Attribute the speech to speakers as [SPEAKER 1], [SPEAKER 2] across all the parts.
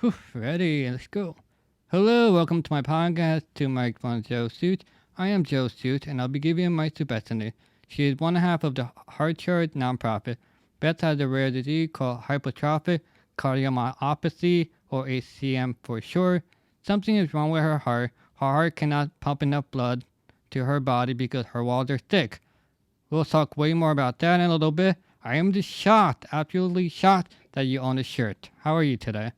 [SPEAKER 1] Whew, ready, let's go. Hello, welcome to my podcast, To Mike von Joe Suit. I am Joe Suit, and I'll be giving a mic to Bethany. She is one half of the Heart Chart nonprofit. Beth has a rare disease called Hypertrophic Cardiomyopathy, or HCM for short. Something is wrong with her heart. Her heart cannot pump enough blood to her body because her walls are thick. We'll talk way more about that in a little bit. I am just shocked, absolutely shocked, that you own a shirt. How are you today?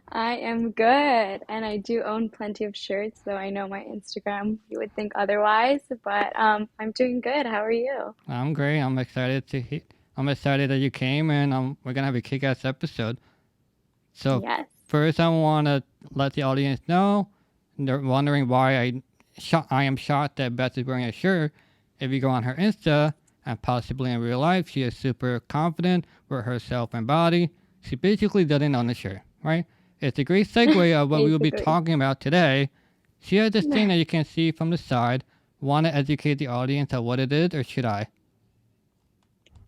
[SPEAKER 2] I am good, and I do own plenty of shirts, though I know my Instagram, you would think otherwise, but I'm doing good. How are you?
[SPEAKER 1] I'm great. I'm excited that you came, and we're gonna have a kick-ass episode. So
[SPEAKER 2] Yes.
[SPEAKER 1] first, I want to let the audience know they're wondering why I am shocked that Beth is wearing a shirt. If you go on her Insta and possibly in real life, she is super confident with herself and body. She basically doesn't own a shirt, right? It's a great segue of what we will be
[SPEAKER 2] Basically.
[SPEAKER 1] talking about today. She has this thing that you can see from the side. Want to educate the audience on what it is, or should I?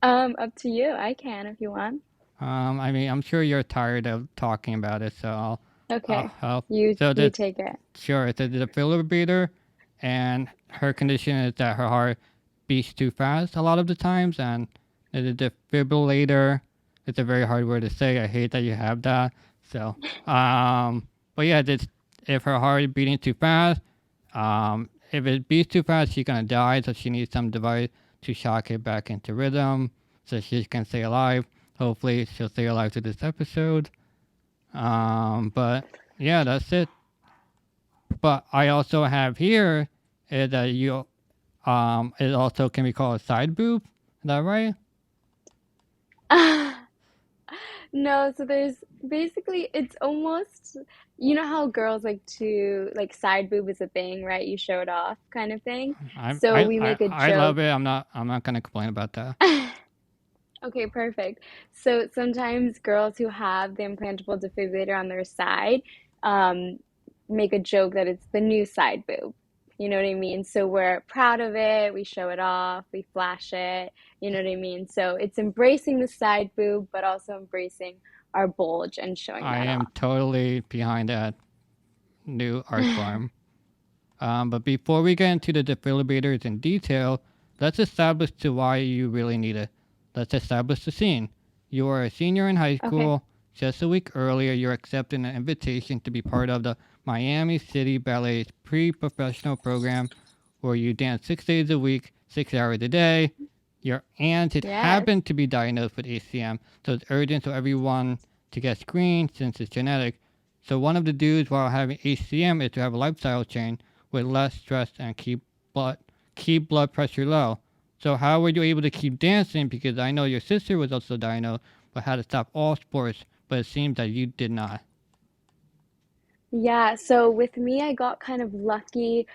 [SPEAKER 2] Up to you. I can if you want.
[SPEAKER 1] I mean, I'm sure you're tired of talking about it, so I'll
[SPEAKER 2] Okay.
[SPEAKER 1] help.
[SPEAKER 2] You
[SPEAKER 1] So
[SPEAKER 2] you
[SPEAKER 1] the
[SPEAKER 2] take it.
[SPEAKER 1] Sure, it's a defibrillator, and her condition is that her heart beats too fast a lot of the times, and the defibrillator. It's a very hard word to say. I hate that you have that. So, but yeah, if her heart is beating too fast, if it beats too fast, she's gonna die. So she needs some device to shock it back into rhythm, so she can stay alive. Hopefully, she'll stay alive to this episode. But yeah, that's it. But I also have here is that it also can be called a side boob. Is that right?
[SPEAKER 2] No, so there's basically it's almost you know how girls like to like side boob is a thing, right? You show it off kind of thing.
[SPEAKER 1] I
[SPEAKER 2] So
[SPEAKER 1] I
[SPEAKER 2] we
[SPEAKER 1] I,
[SPEAKER 2] make a
[SPEAKER 1] I love
[SPEAKER 2] joke.
[SPEAKER 1] it. I'm not gonna complain about that.
[SPEAKER 2] Okay, perfect. So sometimes girls who have the implantable defibrillator on their side um, make a joke that it's the new side boob. You know what I mean? So we're proud of it, we show it off, we flash it. You know what I mean? So it's embracing the side boob, but also embracing our bulge and showing
[SPEAKER 1] I
[SPEAKER 2] that
[SPEAKER 1] am
[SPEAKER 2] off.
[SPEAKER 1] totally behind that new art form. But before we get into the defibrillators in detail, let's establish to why you really need it. Let's establish the scene. You are a senior in high
[SPEAKER 2] Okay.
[SPEAKER 1] school. Just a week earlier, you're accepting an invitation to be part of the Miami City Ballet's pre-professional program, where you dance 6 days a week, 6 hours a day. Your aunt had
[SPEAKER 2] Yes.
[SPEAKER 1] happened to be diagnosed with HCM, so it's urgent for everyone to get screened since it's genetic. So one of the dues while having HCM is to have a lifestyle change with less stress and keep blood pressure low. So how were you able to keep dancing? Because I know your sister was also diagnosed but had to stop all sports, but it seems that you did not.
[SPEAKER 2] Yeah, so with me, I got kind of lucky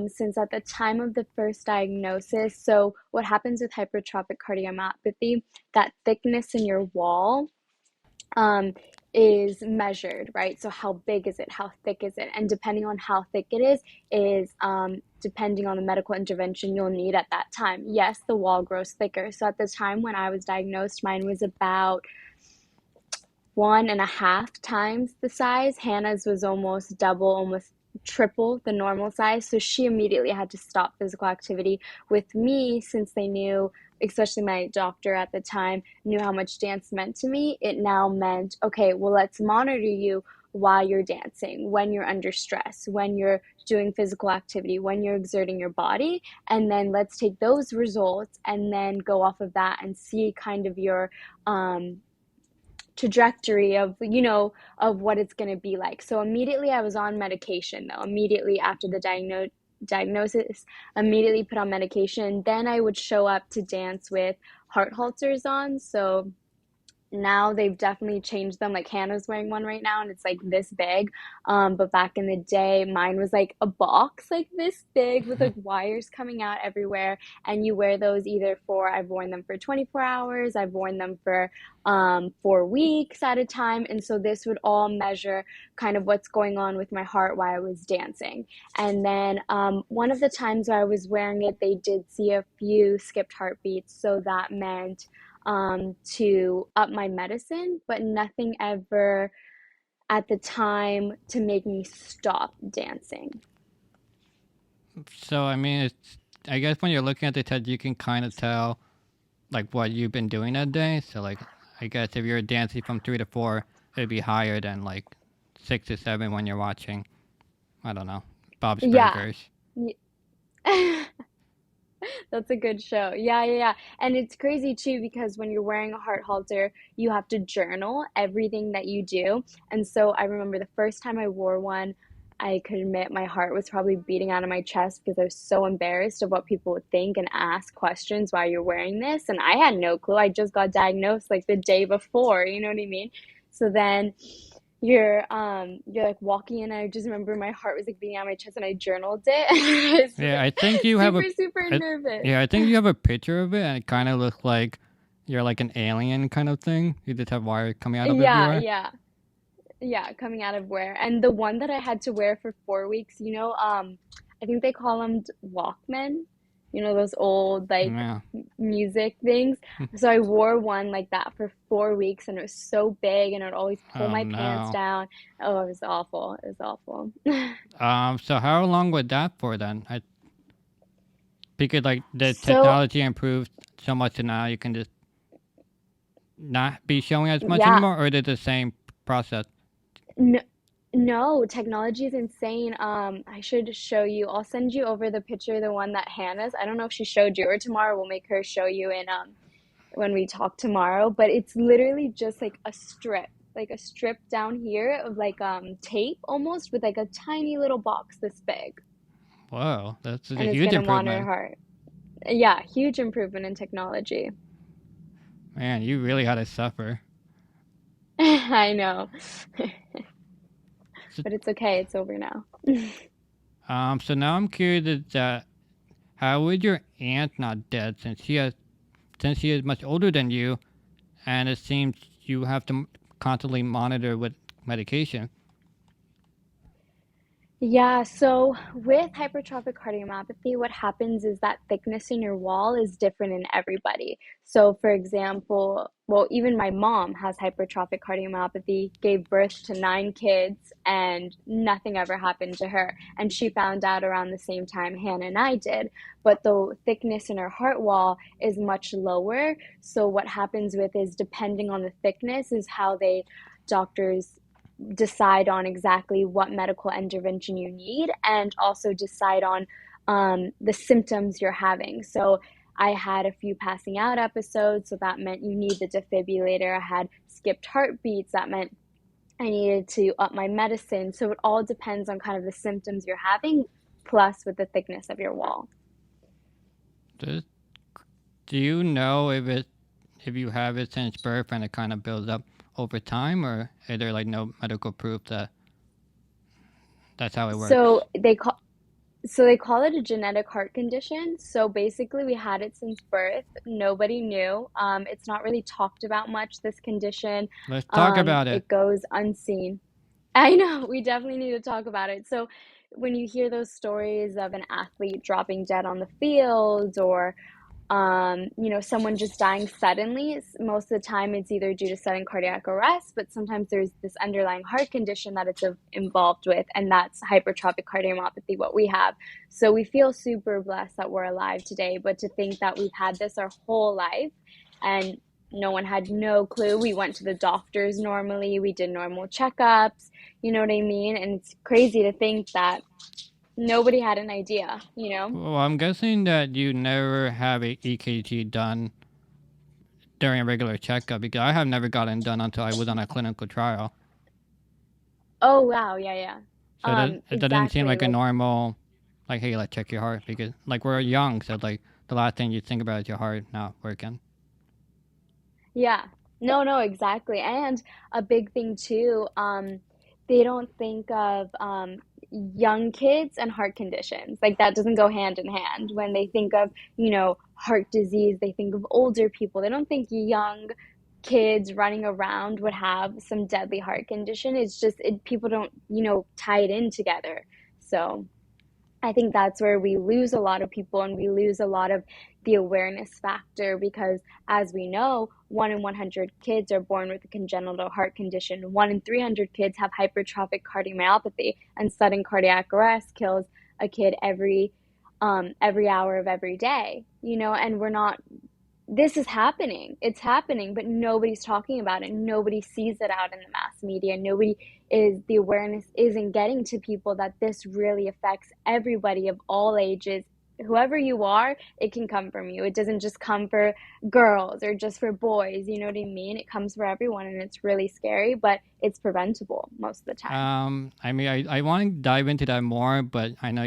[SPEAKER 2] since at the time of the first diagnosis. So, what happens with hypertrophic cardiomyopathy, that thickness in your wall um, is measured, right? So, how big is it? How thick is it? And depending on how thick it is depending on the medical intervention you'll need at that time. Yes, the wall grows thicker. So, at the time when I was diagnosed, mine was about 1.5 times the size. Hannah's was almost double, almost triple the normal size. So she immediately had to stop physical activity. With me, since they knew, especially my doctor at the time, knew how much dance meant to me, it now meant, okay, well, let's monitor you while you're dancing, when you're under stress, when you're doing physical activity, when you're exerting your body. And then let's take those results and then go off of that and see kind of your trajectory of of what it's going to be like. So immediately I was on medication, though immediately after the diagnosis, immediately put on medication. Then I would show up to dance with heart halters on. So now they've definitely changed them. Like Hannah's wearing one right now and it's like this big. But back in the day, mine was like a box like this big with like wires coming out everywhere. And you wear those either for, I've worn them for 24 hours, I've worn them for 4 weeks at a time. And so this would all measure kind of what's going on with my heart while I was dancing. And then one of the times I was wearing it, they did see a few skipped heartbeats. So that meant to up my medicine, but nothing ever at the time to make me stop dancing.
[SPEAKER 1] So I mean, it's I guess when you're looking at the test, you can kind of tell like what you've been doing that day. So like, I guess if you're dancing from 3 to 4, it'd be higher than like 6 to 7 when you're watching. I don't know, Bob's
[SPEAKER 2] Yeah.
[SPEAKER 1] Burgers.
[SPEAKER 2] That's a good show. Yeah, yeah, yeah. And it's crazy too because when you're wearing a heart halter, you have to journal everything that you do. And so I remember the first time I wore one, I could admit my heart was probably beating out of my chest because I was so embarrassed of what people would think and ask questions while you're wearing this. And I had no clue. I just got diagnosed like the day before, you know what I mean? So then you're like walking in, and I just remember my heart was like beating out of my chest and I journaled it. I was
[SPEAKER 1] Yeah, I
[SPEAKER 2] like
[SPEAKER 1] think you have a.
[SPEAKER 2] super
[SPEAKER 1] I,
[SPEAKER 2] nervous.
[SPEAKER 1] yeah, I think you have a picture of it, and it kind of looks like you're like an alien kind of thing. You just have wire coming out of
[SPEAKER 2] Yeah,
[SPEAKER 1] everywhere.
[SPEAKER 2] yeah, yeah, coming out of wear. And the one that I had to wear for 4 weeks, I think they call them Walkman, those old like
[SPEAKER 1] Yeah.
[SPEAKER 2] music things. So I wore one like that for 4 weeks and it was so big and it would always pull
[SPEAKER 1] Oh
[SPEAKER 2] my pants
[SPEAKER 1] no.
[SPEAKER 2] down. Oh, it was awful. It was awful.
[SPEAKER 1] So how long was that for then? Because like the
[SPEAKER 2] So,
[SPEAKER 1] technology improved so much, and now you can just not be showing as much
[SPEAKER 2] yeah,
[SPEAKER 1] anymore, or is it the same process?
[SPEAKER 2] no, no, technology is insane. I should show you. I'll send you over the picture, the one that Hannah's. I don't know if she showed you or tomorrow we'll make her show you in when we talk tomorrow, but it's literally just like a strip down here of like tape almost with like a tiny little box this big,
[SPEAKER 1] Whoa, that's a
[SPEAKER 2] and it's
[SPEAKER 1] huge
[SPEAKER 2] gonna monitor
[SPEAKER 1] improvement.
[SPEAKER 2] heart. Yeah, huge improvement in technology.
[SPEAKER 1] Man, you really had to suffer.
[SPEAKER 2] I know,
[SPEAKER 1] So,
[SPEAKER 2] but it's okay. It's over now.
[SPEAKER 1] so now I'm curious that how would your aunt not dead since she is much older than you, and it seems you have to constantly monitor with medication.
[SPEAKER 2] Yeah, so with hypertrophic cardiomyopathy, what happens is that thickness in your wall is different in everybody. So, for example, well, even my mom has hypertrophic cardiomyopathy, gave birth to 9 kids, and nothing ever happened to her. And she found out around the same time Hannah and I did. But the thickness in her heart wall is much lower. So, what happens with is depending on the thickness, is how doctors decide on exactly what medical intervention you need and also decide on the symptoms you're having. So I had a few passing out episodes, so that meant you need the defibrillator. I had skipped heartbeats, that meant I needed to up my medicine. So it all depends on kind of the symptoms you're having, plus with the thickness of your wall.
[SPEAKER 1] Do, do you know if you have it since birth and it kind of builds up over time, or is there like no medical proof that that's how it
[SPEAKER 2] So
[SPEAKER 1] works?
[SPEAKER 2] they call it a genetic heart condition. So basically, we had it since birth. Nobody knew. It's not really talked about much, this condition.
[SPEAKER 1] Let's talk about it.
[SPEAKER 2] It goes unseen. I know, we definitely need to talk about it. So when you hear those stories of an athlete dropping dead on the field or someone just dying suddenly. Most of the time, it's either due to sudden cardiac arrest, but sometimes there's this underlying heart condition that it's involved with, and that's hypertrophic cardiomyopathy, what we have. So we feel super blessed that we're alive today, but to think that we've had this our whole life and no one had no clue. We went to the doctors normally, we did normal checkups, you know what I mean? And it's crazy to think that nobody had an idea.
[SPEAKER 1] Well, I'm guessing that you never have a EKG done during a regular checkup because I have never gotten done until I was on a clinical trial.
[SPEAKER 2] Oh, wow, yeah, yeah.
[SPEAKER 1] So it doesn't seem
[SPEAKER 2] Exactly.
[SPEAKER 1] like a
[SPEAKER 2] Like,
[SPEAKER 1] normal, like, hey, let's check your heart because, like, we're young. So, like, the last thing you think about is your heart not working.
[SPEAKER 2] yeah. No, no, exactly. And a big thing too, they don't think of young kids and heart conditions. Like that doesn't go hand in hand. When they think of, heart disease, they think of older people. They don't think young kids running around would have some deadly heart condition. It's just people don't, tie it in together. So I think that's where we lose a lot of people and we lose a lot of the awareness factor because, as we know, 1 in 100 kids are born with a congenital heart condition. 1 in 300 kids have hypertrophic cardiomyopathy, and sudden cardiac arrest kills a kid every hour of every day, and we're not this is happening. It's happening, but nobody's talking about it. Nobody sees it out in the mass media. The awareness isn't getting to people that this really affects everybody of all ages. Whoever you are, it can come from you. It doesn't just come for girls or just for boys. You know what I mean? It comes for everyone, and it's really scary, but it's preventable most of the time.
[SPEAKER 1] I mean, I want to dive into that more, but I know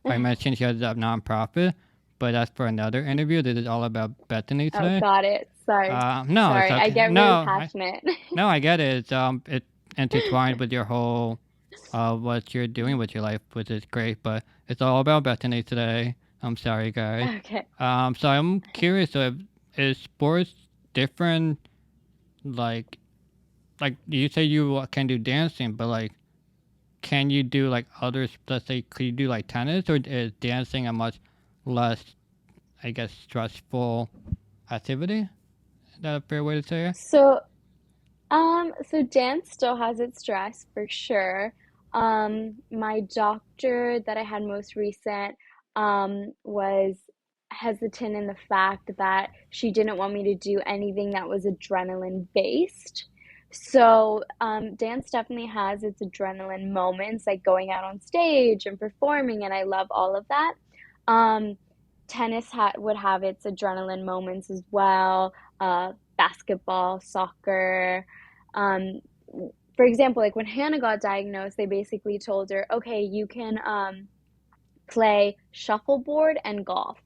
[SPEAKER 1] I mentioned she has a nonprofit, but that's for another interview. This is all about Bethany
[SPEAKER 2] Oh,
[SPEAKER 1] today.
[SPEAKER 2] got it. Sorry.
[SPEAKER 1] No, it's
[SPEAKER 2] Sorry. I
[SPEAKER 1] okay.
[SPEAKER 2] get really passionate.
[SPEAKER 1] No, I get it. It's intertwined with your whole, what you're doing with your life, which is great. But it's all about Bethany today. I'm sorry, guys.
[SPEAKER 2] Okay.
[SPEAKER 1] So I'm curious. So, is sports different? Like, you say you can do dancing, but like, can you do like others? Let's say, could you do like tennis, or is dancing a much less, I guess, stressful activity? Is that a fair way to say it?
[SPEAKER 2] So so dance still has its stress for sure. My doctor that I had most recent, was hesitant in the fact that she didn't want me to do anything that was adrenaline based. So, dance definitely has its adrenaline moments, like going out on stage and performing, and I love all of that. Um, would have its adrenaline moments as well. Basketball, soccer. Um, for example, like when Hannah got diagnosed, they basically told her, okay, you can play shuffleboard and golf.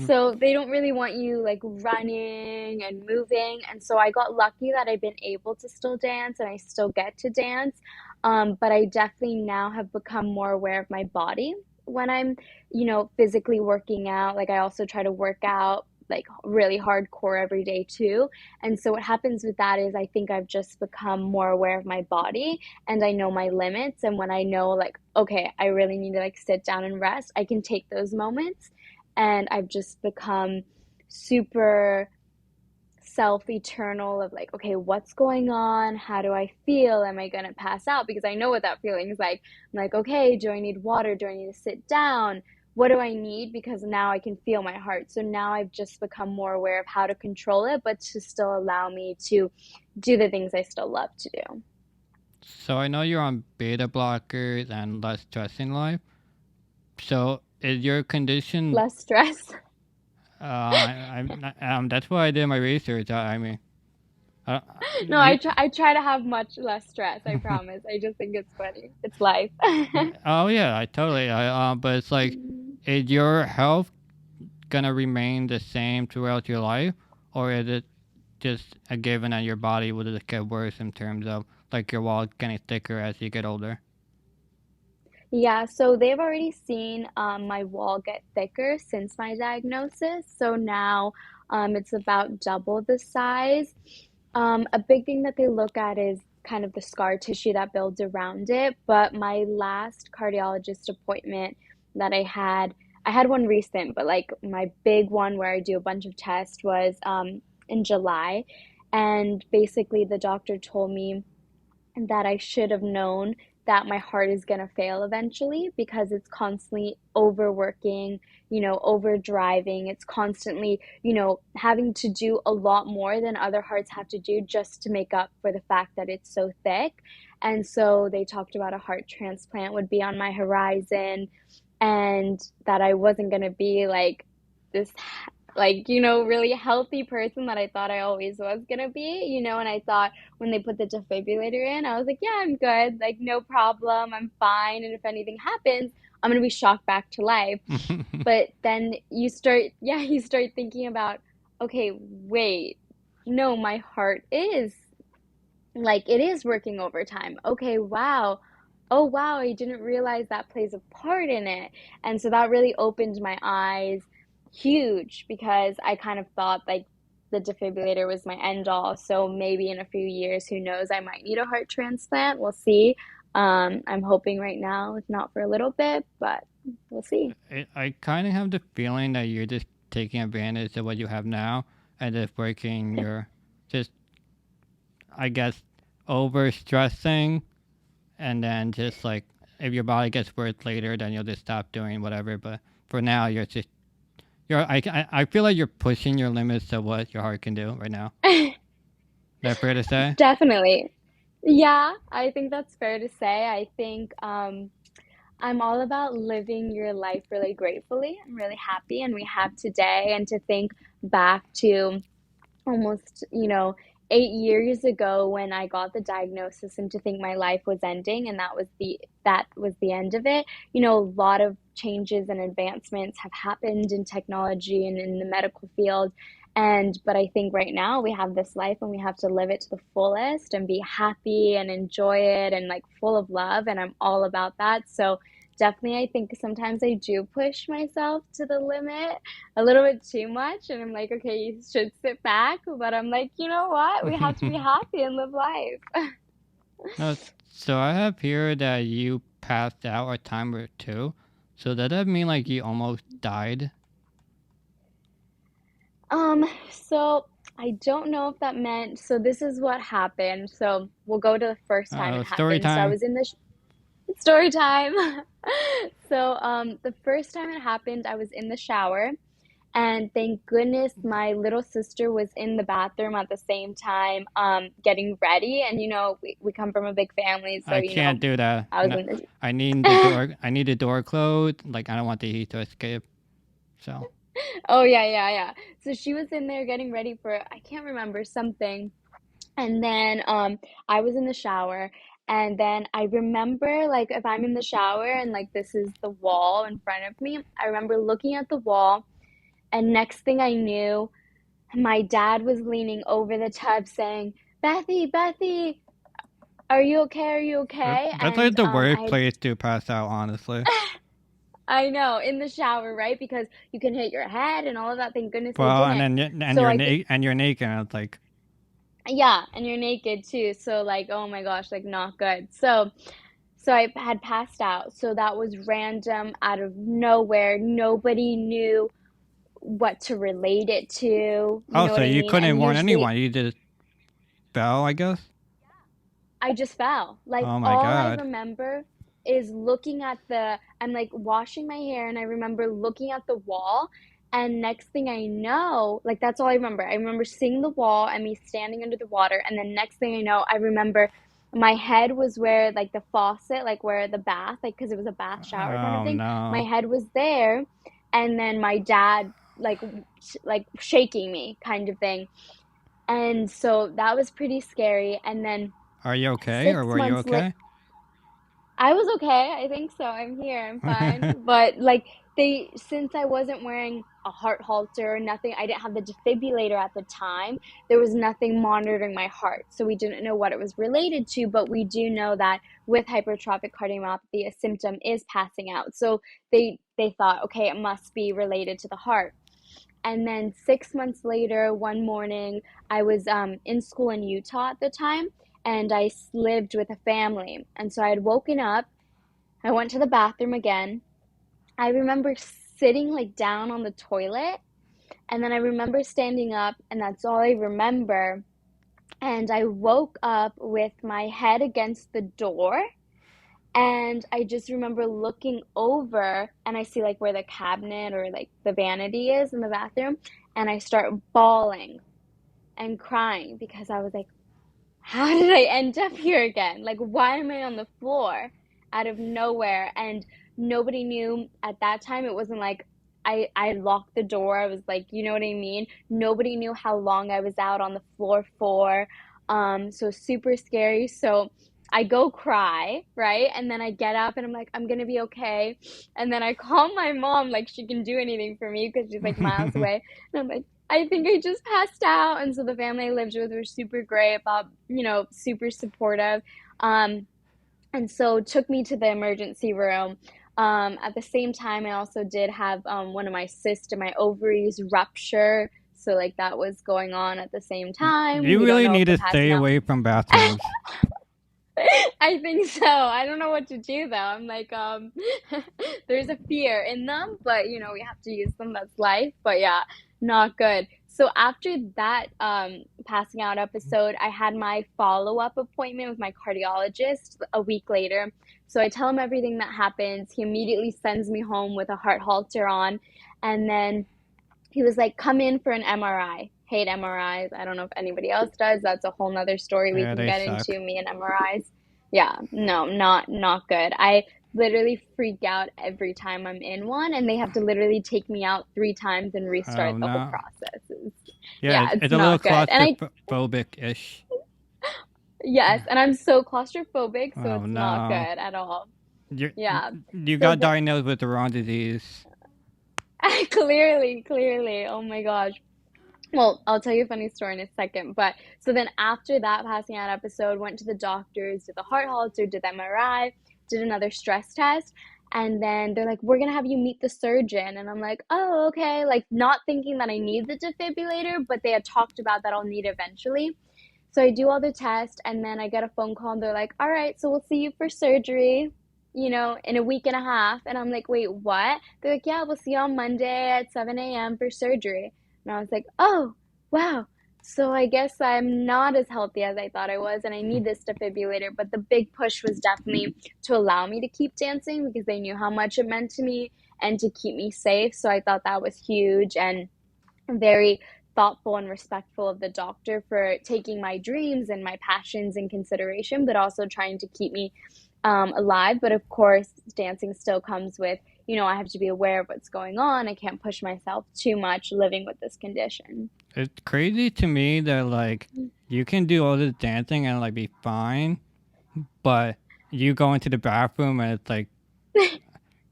[SPEAKER 2] So they don't really want you like running and moving. And so I got lucky that I've been able to still dance and I still get to dance. But I definitely now have become more aware of my body when I'm, physically working out. Like I also try to work out like really hardcore every day too. And so what happens with that is I think I've just become more aware of my body and I know my limits. And when I know like, okay, I really need to like sit down and rest, I can take those moments. And I've just become super self-eternal of like, okay, what's going on? How do I feel? Am I gonna pass out? Because I know what that feeling is like. I'm like, okay, do I need water? Do I need to sit down? What do I need? Because now I can feel my heart. So now I've just become more aware of how to control it, but to still allow me to do the things I still love to do.
[SPEAKER 1] So I know you're on beta blockers and less stress in life. So is your condition?
[SPEAKER 2] Less stress.
[SPEAKER 1] That's why I did my research. I mean, uh,
[SPEAKER 2] No,
[SPEAKER 1] you.
[SPEAKER 2] I try to have much less stress, I promise. I just think it's funny. It's life.
[SPEAKER 1] Oh yeah, I totally. But it's like, is your health gonna remain the same throughout your life, or is it just a given that your body will just get worse in terms of like your wall getting thicker as you get older?
[SPEAKER 2] Yeah, so they've already seen my wall get thicker since my diagnosis. So now it's about double the size. A big thing that they look at is kind of the scar tissue that builds around it. But my last cardiologist appointment that I had one recent, but like my big one where I do a bunch of tests was in July. And basically, the doctor told me that I should have known that my heart is going to fail eventually because it's constantly overworking, overdriving. It's constantly, having to do a lot more than other hearts have to do just to make up for the fact that it's so thick. And so they talked about a heart transplant would be on my horizon and that I wasn't going to be like this really healthy person that I thought I always was gonna be, and I thought when they put the defibrillator in, I was like, yeah, I'm good, like no problem, I'm fine, and if anything happens, I'm gonna be shocked back to life. But then you start thinking about, okay, wait, no, my heart is like it is working overtime. Okay, wow. Oh wow, I didn't realize that plays a part in it. And so that really opened my eyes huge because I kind of thought like the defibrillator was my end all. So maybe in a few years, who knows, I might need a heart transplant. We'll see. I'm hoping right now it's not for a little bit, but we'll see.
[SPEAKER 1] I kind of have the feeling that you're just taking advantage of what you have now and just working your, just, I guess, over stressing, and then just like, if your body gets worse later, then you'll just stop doing whatever. But for now, I feel like you're pushing your limits to what your heart can do right now. Is that fair to say?
[SPEAKER 2] Definitely. Yeah, I think that's fair to say. I think I'm all about living your life really gratefully and really happy, and we have today, and to think back to almost, 8 years ago when I got the diagnosis, and to think my life was ending and that was the end of it. A lot of changes and advancements have happened in technology and in the medical field. But I think right now we have this life and we have to live it to the fullest and be happy and enjoy it and like full of love. And I'm all about that. So definitely, I think sometimes I do push myself to the limit a little bit too much, and I'm like, okay, you should sit back, but I'm like, you know what, we have to be happy and live life.
[SPEAKER 1] No, so I have here that you passed out a time or two. So does that mean like you almost died?
[SPEAKER 2] So I don't know if that meant, so this is what happened. So we'll go to the first time it
[SPEAKER 1] Story
[SPEAKER 2] happened. So I
[SPEAKER 1] time.
[SPEAKER 2] was in the story time. So the first time it happened, I was in the shower. And thank goodness my little sister was in the bathroom at the same time, getting ready. And we come from a big family, so
[SPEAKER 1] I can't do that.
[SPEAKER 2] I was
[SPEAKER 1] No,
[SPEAKER 2] in the
[SPEAKER 1] I need the door. I need the door closed. Like I don't want the heat to escape. So
[SPEAKER 2] Oh yeah, yeah, yeah. So she was in there getting ready for, I can't remember, something. And then I was in the shower, and then I remember, like, if I'm in the shower and like this is the wall in front of me, I remember looking at the wall, and next thing I knew, my dad was leaning over the tub saying, "Bethy, Bethy, are you okay? Are you okay?"
[SPEAKER 1] that's like
[SPEAKER 2] And
[SPEAKER 1] the worst
[SPEAKER 2] I
[SPEAKER 1] place to pass out, honestly.
[SPEAKER 2] I know, in the shower, right? Because you can hit your head and all of that. Thank goodness I
[SPEAKER 1] Well, and
[SPEAKER 2] didn't.
[SPEAKER 1] then
[SPEAKER 2] So I think,
[SPEAKER 1] and you're naked. And it's like,
[SPEAKER 2] yeah, and you're naked too. So like, oh my gosh, like not good. So I had passed out. So that was random, out of nowhere. Nobody knew what to relate it to. You
[SPEAKER 1] oh,
[SPEAKER 2] know
[SPEAKER 1] so
[SPEAKER 2] what I
[SPEAKER 1] you
[SPEAKER 2] mean?
[SPEAKER 1] couldn't
[SPEAKER 2] And
[SPEAKER 1] warn
[SPEAKER 2] usually
[SPEAKER 1] anyone. You just fell, I guess.
[SPEAKER 2] I just fell. Like,
[SPEAKER 1] Oh my
[SPEAKER 2] all I
[SPEAKER 1] god.
[SPEAKER 2] remember is looking at I'm like washing my hair, and I remember looking at the wall. And next thing I know, like, that's all I remember. I remember seeing the wall and me standing under the water. And then next thing I know, I remember my head was where, like, the faucet, like where the bath, like, because it was a bath shower kind of
[SPEAKER 1] Oh
[SPEAKER 2] thing. My
[SPEAKER 1] no.
[SPEAKER 2] head was there. And then my dad, like shaking me kind of thing. And so that was pretty scary. And then
[SPEAKER 1] Are you okay, or
[SPEAKER 2] six
[SPEAKER 1] were you
[SPEAKER 2] months later,
[SPEAKER 1] okay?
[SPEAKER 2] I was okay. I think so. I'm here. I'm fine. But like, since I wasn't wearing a heart halter or nothing, I didn't have the defibrillator at the time. There was nothing monitoring my heart. So we didn't know what it was related to, but we do know that with hypertrophic cardiomyopathy, a symptom is passing out. So they thought, okay, it must be related to the heart. And then 6 months later, one morning, I was in school in Utah at the time, and I lived with a family. And so I had woken up, I went to the bathroom again. I remember sitting like down on the toilet, and then I remember standing up, and that's all I remember. And I woke up with my head against the door, and I just remember looking over, and I see like where the cabinet or like the vanity is in the bathroom, and I start bawling and crying because I was like, how did I end up here again? Like, why am I on the floor out of nowhere? And nobody knew at that time. It wasn't like I locked the door. I was like, you know what I mean? Nobody knew how long I was out on the floor for. So super scary. So I go cry, right? And then I get up and I'm like, I'm gonna be okay. And then I call my mom, like she can do anything for me because she's like miles away. And I'm like, I think I just passed out. And so the family I lived with were super great about, super supportive. Um, and so took me to the emergency room. At the same time, I also did have one of my cysts in my ovaries rupture. So like that was going on at the same time.
[SPEAKER 1] You
[SPEAKER 2] We don't
[SPEAKER 1] really
[SPEAKER 2] know if
[SPEAKER 1] need
[SPEAKER 2] the
[SPEAKER 1] to stay
[SPEAKER 2] passing out.
[SPEAKER 1] away from bathrooms.
[SPEAKER 2] I think so. I don't know what to do though. I'm like, there's a fear in them, but you know, we have to use them. That's life. But yeah, not good. So after that passing out episode, I had my follow-up appointment with my cardiologist a week later. So I tell him everything that happens. He immediately sends me home with a heart halter on, and then he was like, come in for an MRI. Hate MRIs. I don't know if anybody else does. That's a whole nother story we
[SPEAKER 1] Yeah,
[SPEAKER 2] can
[SPEAKER 1] they
[SPEAKER 2] get
[SPEAKER 1] suck.
[SPEAKER 2] into, me and MRIs. Yeah, no, not good. I literally freak out every time I'm in one, and they have to literally take me out 3 times and restart
[SPEAKER 1] Oh
[SPEAKER 2] the whole
[SPEAKER 1] no.
[SPEAKER 2] process.
[SPEAKER 1] Yeah,
[SPEAKER 2] Yeah, it's
[SPEAKER 1] it's a little
[SPEAKER 2] not good. And
[SPEAKER 1] claustrophobic-ish.
[SPEAKER 2] yes,
[SPEAKER 1] Yeah.
[SPEAKER 2] and I'm so claustrophobic, so
[SPEAKER 1] Oh
[SPEAKER 2] it's not good
[SPEAKER 1] no.
[SPEAKER 2] at all.
[SPEAKER 1] You
[SPEAKER 2] Yeah.
[SPEAKER 1] you
[SPEAKER 2] So
[SPEAKER 1] got diagnosed with the wrong disease.
[SPEAKER 2] clearly. Oh my gosh. Well, I'll tell you a funny story in a second. But so then after that passing out episode, went to the doctors, did the heart halter, did the MRI, did another stress test. And then they're like, we're going to have you meet the surgeon. And I'm like, oh, okay. Like, not thinking that I need the defibrillator, but they had talked about that I'll need eventually. So I do all the tests, and then I get a phone call, and they're like, all right, so we'll see you for surgery, you know, in a week and a half. And I'm like, wait, what? They're like, yeah, we'll see you on Monday at 7 a.m. for surgery. And I was like, oh, wow. So I guess I'm not as healthy as I thought I was, and I need this defibrillator. But the big push was definitely to allow me to keep dancing because they knew how much it meant to me and to keep me safe. So I thought that was huge and very thoughtful and respectful of the doctor for taking my dreams and my passions in consideration, but also trying to keep me alive. But of course, dancing still comes with, you know, I have to be aware of what's going on. I can't push myself too much living with this condition.
[SPEAKER 1] It's crazy to me that like you can do all this dancing and like be fine, but you go into the bathroom and it's like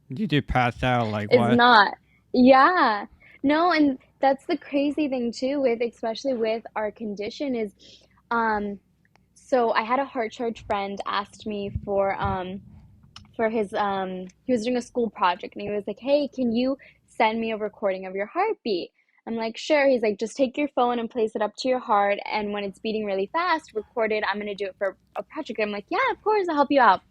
[SPEAKER 1] you just pass out. Like
[SPEAKER 2] Is
[SPEAKER 1] what?
[SPEAKER 2] not. Yeah. No, and that's the crazy thing too with especially with our condition is um so I had a heart church friend asked me for his he was doing a school project and he was like, "Hey, can you send me a recording of your heartbeat?" I'm like, "Sure." He's like, "Just take your phone and place it up to your heart, and when it's beating really fast, record it. I'm going to do it for a project." I'm like, "Yeah, of course, I'll help you out."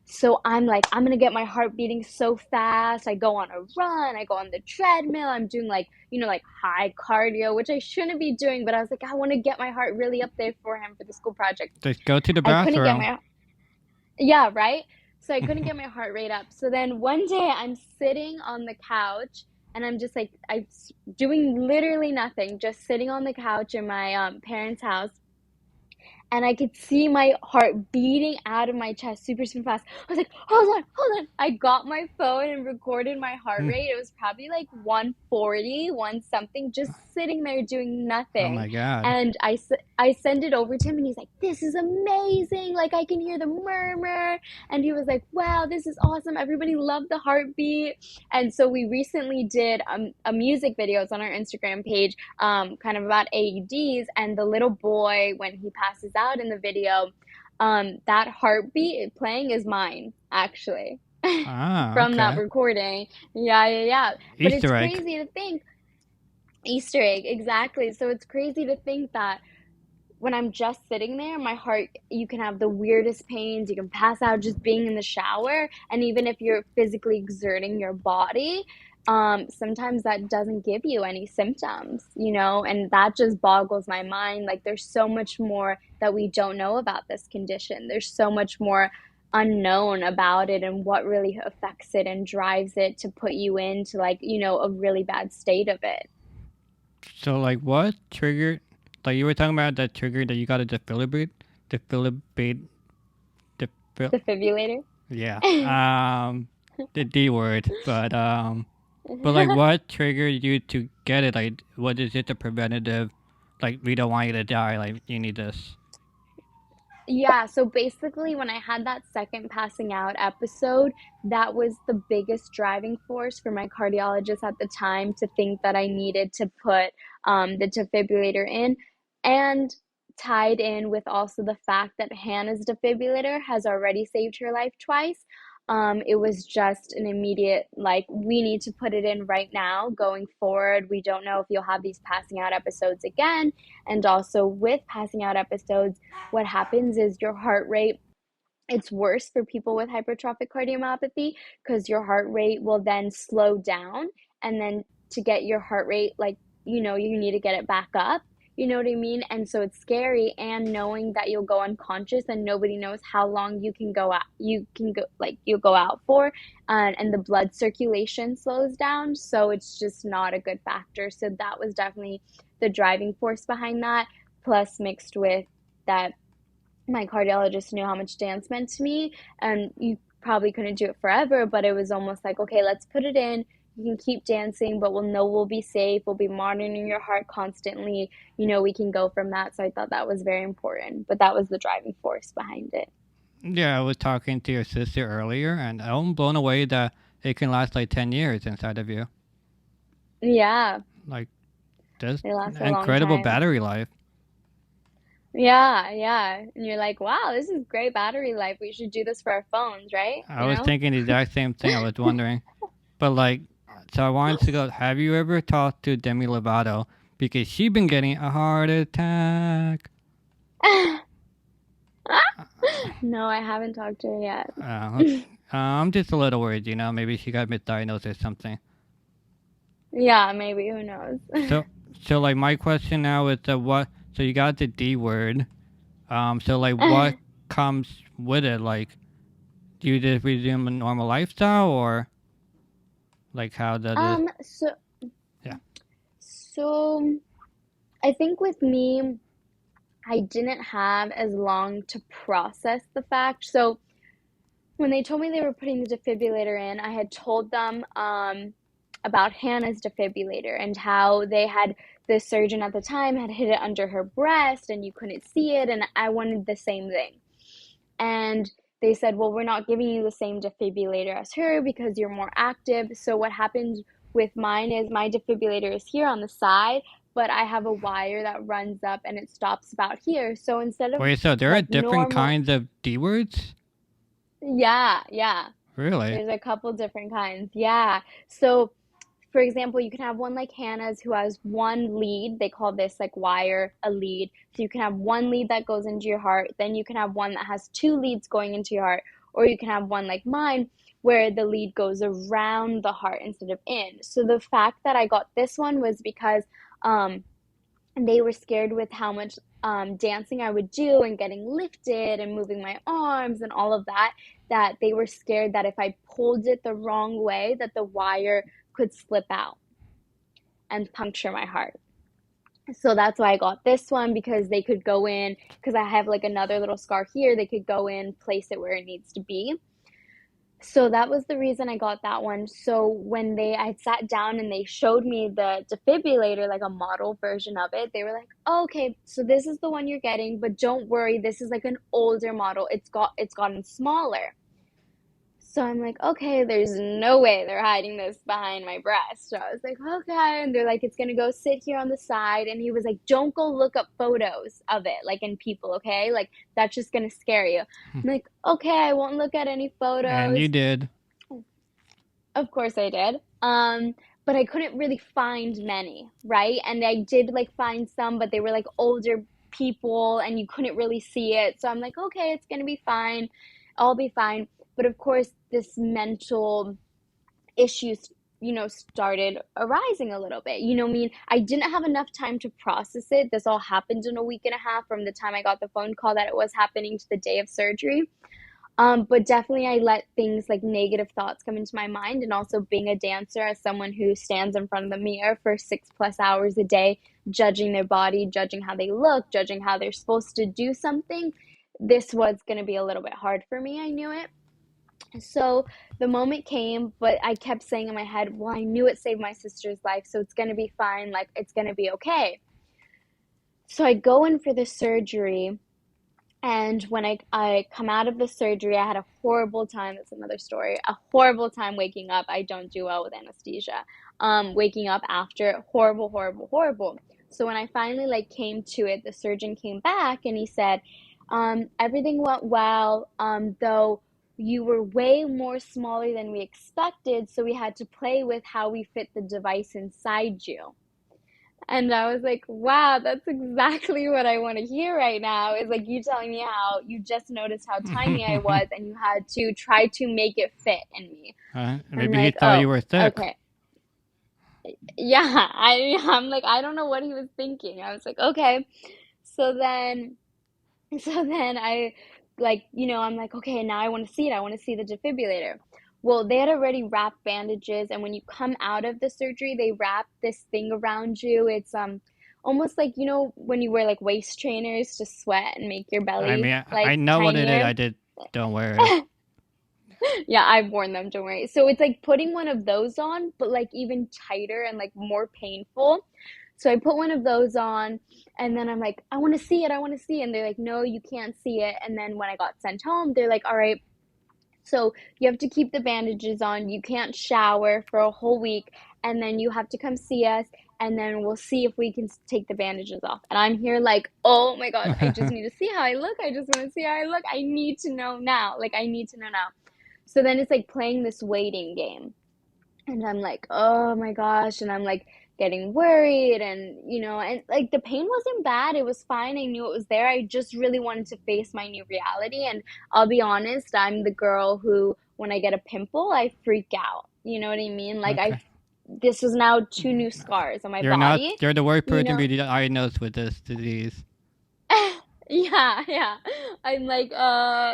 [SPEAKER 2] So I'm like, I'm gonna get my heart beating so fast. I go on a run, I go on the treadmill, I'm doing like, you know, like high cardio, which I shouldn't be doing, but I was like, I want to get my heart really up there for him for the school project.
[SPEAKER 1] Just go to the
[SPEAKER 2] I couldn't get
[SPEAKER 1] bathroom.
[SPEAKER 2] my, yeah, right? So I couldn't get my heart rate up. So then one day I'm sitting on the couch and I'm just like, I'm doing literally nothing, just sitting on the couch in my parents' house, and I could see my heart beating out of my chest super, super fast. I was like, hold on. I got my phone and recorded my heart rate. It was probably like 140, one something, just sitting there doing
[SPEAKER 1] Oh
[SPEAKER 2] nothing.
[SPEAKER 1] my god.
[SPEAKER 2] And I send it over to him, and he's like, this is amazing. Like, I can hear the murmur. And he was like, wow, this is awesome. Everybody loved the heartbeat. And so we recently did a music videos on our Instagram page, kind of about AEDs, and the little boy, when he passes out in the video, that heartbeat playing is mine, actually,
[SPEAKER 1] Ah,
[SPEAKER 2] from that
[SPEAKER 1] okay.
[SPEAKER 2] recording. Yeah. But it's
[SPEAKER 1] Easter egg.
[SPEAKER 2] crazy to think, Easter egg, exactly. So it's crazy to think that when I'm just sitting there, my heart, you can have the weirdest pains. You can pass out just being in the shower. And even if you're physically exerting your body, sometimes that doesn't give you any symptoms, you know, and that just boggles my mind. Like, there's so much more that we don't know about this condition. There's so much more unknown about it and what really affects it and drives it to put you into, like, you know, a really bad state of it.
[SPEAKER 1] So like what triggered? Like you were talking about that trigger that you got to defibrillate, defib.
[SPEAKER 2] Defibrillator.
[SPEAKER 1] Yeah. The D word, but like what triggered you to get it? Like what is it? The preventative? Like we don't want you to die. Like you need this.
[SPEAKER 2] Yeah, so basically, when I had that second passing out episode, that was the biggest driving force for my cardiologist at the time to think that I needed to put the defibrillator in, and tied in with also the fact that Hannah's defibrillator has already saved her life twice. It was just an immediate, like, we need to put it in right now going forward. We don't know if you'll have these passing out episodes again. And also, with passing out episodes, what happens is your heart rate it's worse for people with hypertrophic cardiomyopathy because your heart rate will then slow down, and then to get your heart rate, like, you need to get it back up. You know what I mean? And so it's scary, and knowing that you'll go unconscious and nobody knows how long you'll go out for, and the blood circulation slows down. So it's just not a good factor. So that was definitely the driving force behind that, plus mixed with that my cardiologist knew how much dance meant to me, and you probably couldn't do it forever, but it was almost like, okay, let's put it in. You can keep dancing, but we'll know we'll be safe. We'll be monitoring your heart constantly. We can go from that. So I thought that was very important, but that was the driving force behind it.
[SPEAKER 1] Yeah, I was talking to your sister earlier, and I'm blown away that it can last like 10 years inside of you.
[SPEAKER 2] Yeah,
[SPEAKER 1] Like, just
[SPEAKER 2] they last a long
[SPEAKER 1] incredible
[SPEAKER 2] time.
[SPEAKER 1] battery life.
[SPEAKER 2] Yeah, yeah. And you're like, wow, this is great battery life. We should do this for our phones, right?
[SPEAKER 1] I was thinking the exact same thing. I was wondering. But, like, so I wanted to go, have you ever talked to Demi Lovato? Because she been getting a heart attack.
[SPEAKER 2] No, I haven't talked to her yet.
[SPEAKER 1] I'm just a little worried, maybe she got misdiagnosed or something.
[SPEAKER 2] Yeah, maybe. Who knows?
[SPEAKER 1] So, so like my question now is what? So you got the D word. So like what comes with it? Like, do you just resume a normal lifestyle, or like how does it?
[SPEAKER 2] Um, so
[SPEAKER 1] Yeah.
[SPEAKER 2] so I think with me, I didn't have as long to process the fact. So when they told me they were putting the defibrillator in, I had told them about Hannah's defibrillator and how the surgeon at the time had hid it under her breast and you couldn't see it, and I wanted the same thing. And they said, well, we're not giving you the same defibrillator as her because you're more active. So what happened with mine is my defibrillator is here on the side, but I have a wire that runs up and it stops about here. So instead of
[SPEAKER 1] Wait, so there are
[SPEAKER 2] like
[SPEAKER 1] different
[SPEAKER 2] normal,
[SPEAKER 1] kinds of D words?
[SPEAKER 2] yeah,
[SPEAKER 1] Really?
[SPEAKER 2] there's a couple different kinds. Yeah. So for example, you can have one like Hannah's who has one lead. They call this like wire a lead. So you can have one lead that goes into your heart. Then you can have one that has two leads going into your heart. Or you can have one like mine where the lead goes around the heart instead of in. So the fact that I got this one was because they were scared with how much dancing I would do and getting lifted and moving my arms and all of that, that they were scared that if I pulled it the wrong way, that the wire could slip out and puncture my heart. So that's why I got this one, because they could go in, because I have like another little scar here, they could go in, place it where it needs to be. So that was the reason I got that one. So when I sat down and they showed me the defibrillator, like a model version of it, they were like, oh, okay, so this is the one you're getting, but don't worry, this is like an older model. It's gotten smaller. So I'm like, okay, there's no way they're hiding this behind my breast. So I was like, okay. And they're like, it's going to go sit here on the side. And he was like, don't go look up photos of it, like in people, okay? Like, that's just going to scare you. I'm like, okay, I won't look at any
[SPEAKER 1] And you
[SPEAKER 2] photos.
[SPEAKER 1] did.
[SPEAKER 2] Of course I did. But I couldn't really find many, right? And I did like find some, but they were like older people and you couldn't really see it. So I'm like, okay, it's going to be fine. I'll be fine. But of course, this mental issues, started arising a little bit. I didn't have enough time to process it. This all happened in a week and a half from the time I got the phone call that it was happening to the day of surgery. But definitely I let things like negative thoughts come into my mind, and also being a dancer, as someone who stands in front of the mirror for 6+ hours a day, judging their body, judging how they look, judging how they're supposed to do something, this was going to be a little bit hard for me. I knew it. So the moment came, but I kept saying in my head, well, I knew it saved my sister's life, so it's going to be fine. Like, it's going to be okay. So I go in for the surgery. And when I come out of the surgery, I had a horrible time. That's another story. A horrible time waking up. I don't do well with anesthesia. Waking up after, horrible, horrible, horrible. So when I finally came to it, the surgeon came back and he said, everything went well, though you were way more smaller than we expected, so we had to play with how we fit the device inside you. And I was like, wow, that's exactly what I want to hear right now. Is like you telling me how you just noticed how tiny I was and you had to try to make it fit in me. I'm
[SPEAKER 1] Maybe he
[SPEAKER 2] like,
[SPEAKER 1] thought you
[SPEAKER 2] oh,
[SPEAKER 1] were thick.
[SPEAKER 2] okay. Yeah, I'm like, I don't know what he was thinking. I was like, okay. So then so then I like, I'm like, okay, now I want to see it. I want to see the defibrillator. Well, they had already wrapped bandages, and when you come out of the surgery, they wrap this thing around you. It's almost like, when you wear like waist trainers to sweat and make your
[SPEAKER 1] I
[SPEAKER 2] belly
[SPEAKER 1] mean, I
[SPEAKER 2] like
[SPEAKER 1] know what it is.
[SPEAKER 2] tinier.
[SPEAKER 1] I just don't wear it.
[SPEAKER 2] Yeah, I've worn them, don't worry. So it's like putting one of those on, but like even tighter and like more painful. So I put one of those on, and then I'm like, I want to see it, I want to see it. And they're like, no, you can't see it. And then when I got sent home, they're like, all right, so you have to keep the bandages on. You can't shower for a whole week, and then you have to come see us, and then we'll see if we can take the bandages off. And I'm here like, oh my gosh, I just need to see how I look. I just want to see how I look. I need to know now. Like, I need to know now. So then it's like playing this waiting game. And I'm like, oh my gosh. And I'm like getting worried. And like the pain wasn't bad. It was fine. I knew it was there. I just really wanted to face my new reality. And I'll be honest, I'm the girl who, when I get a pimple, I freak out. You know what I mean? Like,
[SPEAKER 1] Okay.
[SPEAKER 2] this was now two new scars on my
[SPEAKER 1] You're not.
[SPEAKER 2] body,
[SPEAKER 1] You're the worst
[SPEAKER 2] you
[SPEAKER 1] person to
[SPEAKER 2] know?
[SPEAKER 1] be diagnosed with this disease.
[SPEAKER 2] Yeah, yeah. I'm like,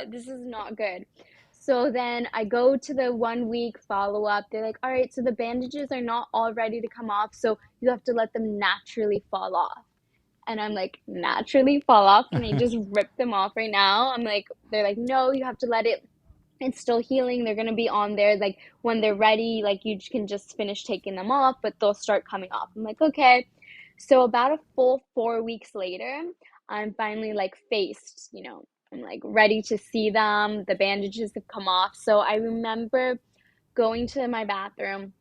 [SPEAKER 2] this is not good. So then I go to the 1 week follow up. They're like, all right, so the bandages are not all ready to come off, so you have to let them naturally fall off. And I'm like, naturally fall off? Can I just rip them off right now? They're like, no, you have to let it, it's still healing. They're gonna be on there. Like, when they're ready, like, you can just finish taking them off, but they'll start coming off. I'm like, okay. So about a full 4 weeks later, I'm finally like faced, I'm like ready to see them. The bandages have come off. So I remember going to my bathroom,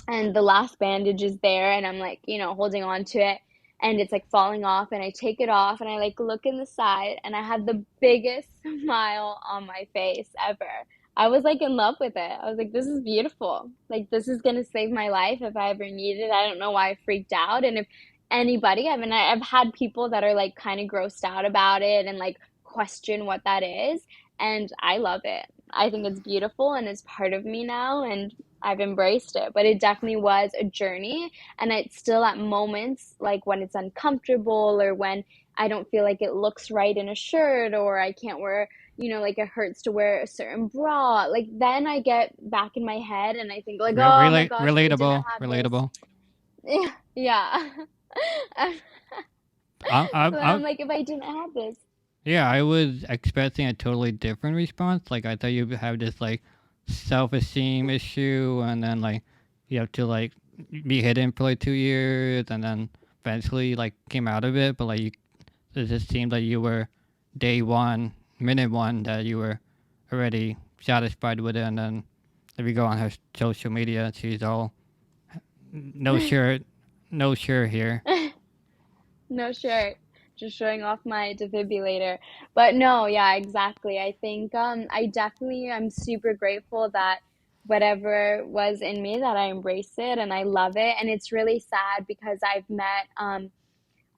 [SPEAKER 2] and the last bandage is there, and I'm like, holding on to it, and it's like falling off, and I take it off, and I like look in the side, and I had the biggest smile on my face ever. I was like in love with it. I was like, this is beautiful. Like, this is gonna save my life if I ever need it. I don't know why I freaked out. And if anybody, I mean, I've had people that are like kind of grossed out about it and like question what that is, and I love it. I think it's beautiful, and it's part of me now, and I've embraced it. But it definitely was a journey, and it's still at moments like when it's uncomfortable, or when I don't feel like it looks right in a shirt, or I can't wear, like it hurts to wear a certain bra. Like, then I get back in my head and I think like, oh my gosh, if I didn't
[SPEAKER 1] Relatable.
[SPEAKER 2] have this.
[SPEAKER 1] Relatable.
[SPEAKER 2] Yeah.
[SPEAKER 1] I,
[SPEAKER 2] So then
[SPEAKER 1] I,
[SPEAKER 2] I'm like, if I didn't have this.
[SPEAKER 1] yeah, I was expecting a totally different response. Like I thought you would have this like self-esteem issue, and then like you have to like be hidden for like 2 years, and then eventually like came out of it. But like it just seemed like you were day one, minute one, that you were already satisfied with it. And then if you go on her social media, she's all no shirt, no shirt here.
[SPEAKER 2] No shirt, just showing off my defibrillator. But no, yeah, exactly. I think I definitely am super grateful that whatever was in me, that I embrace it and I love it. And it's really sad because I've met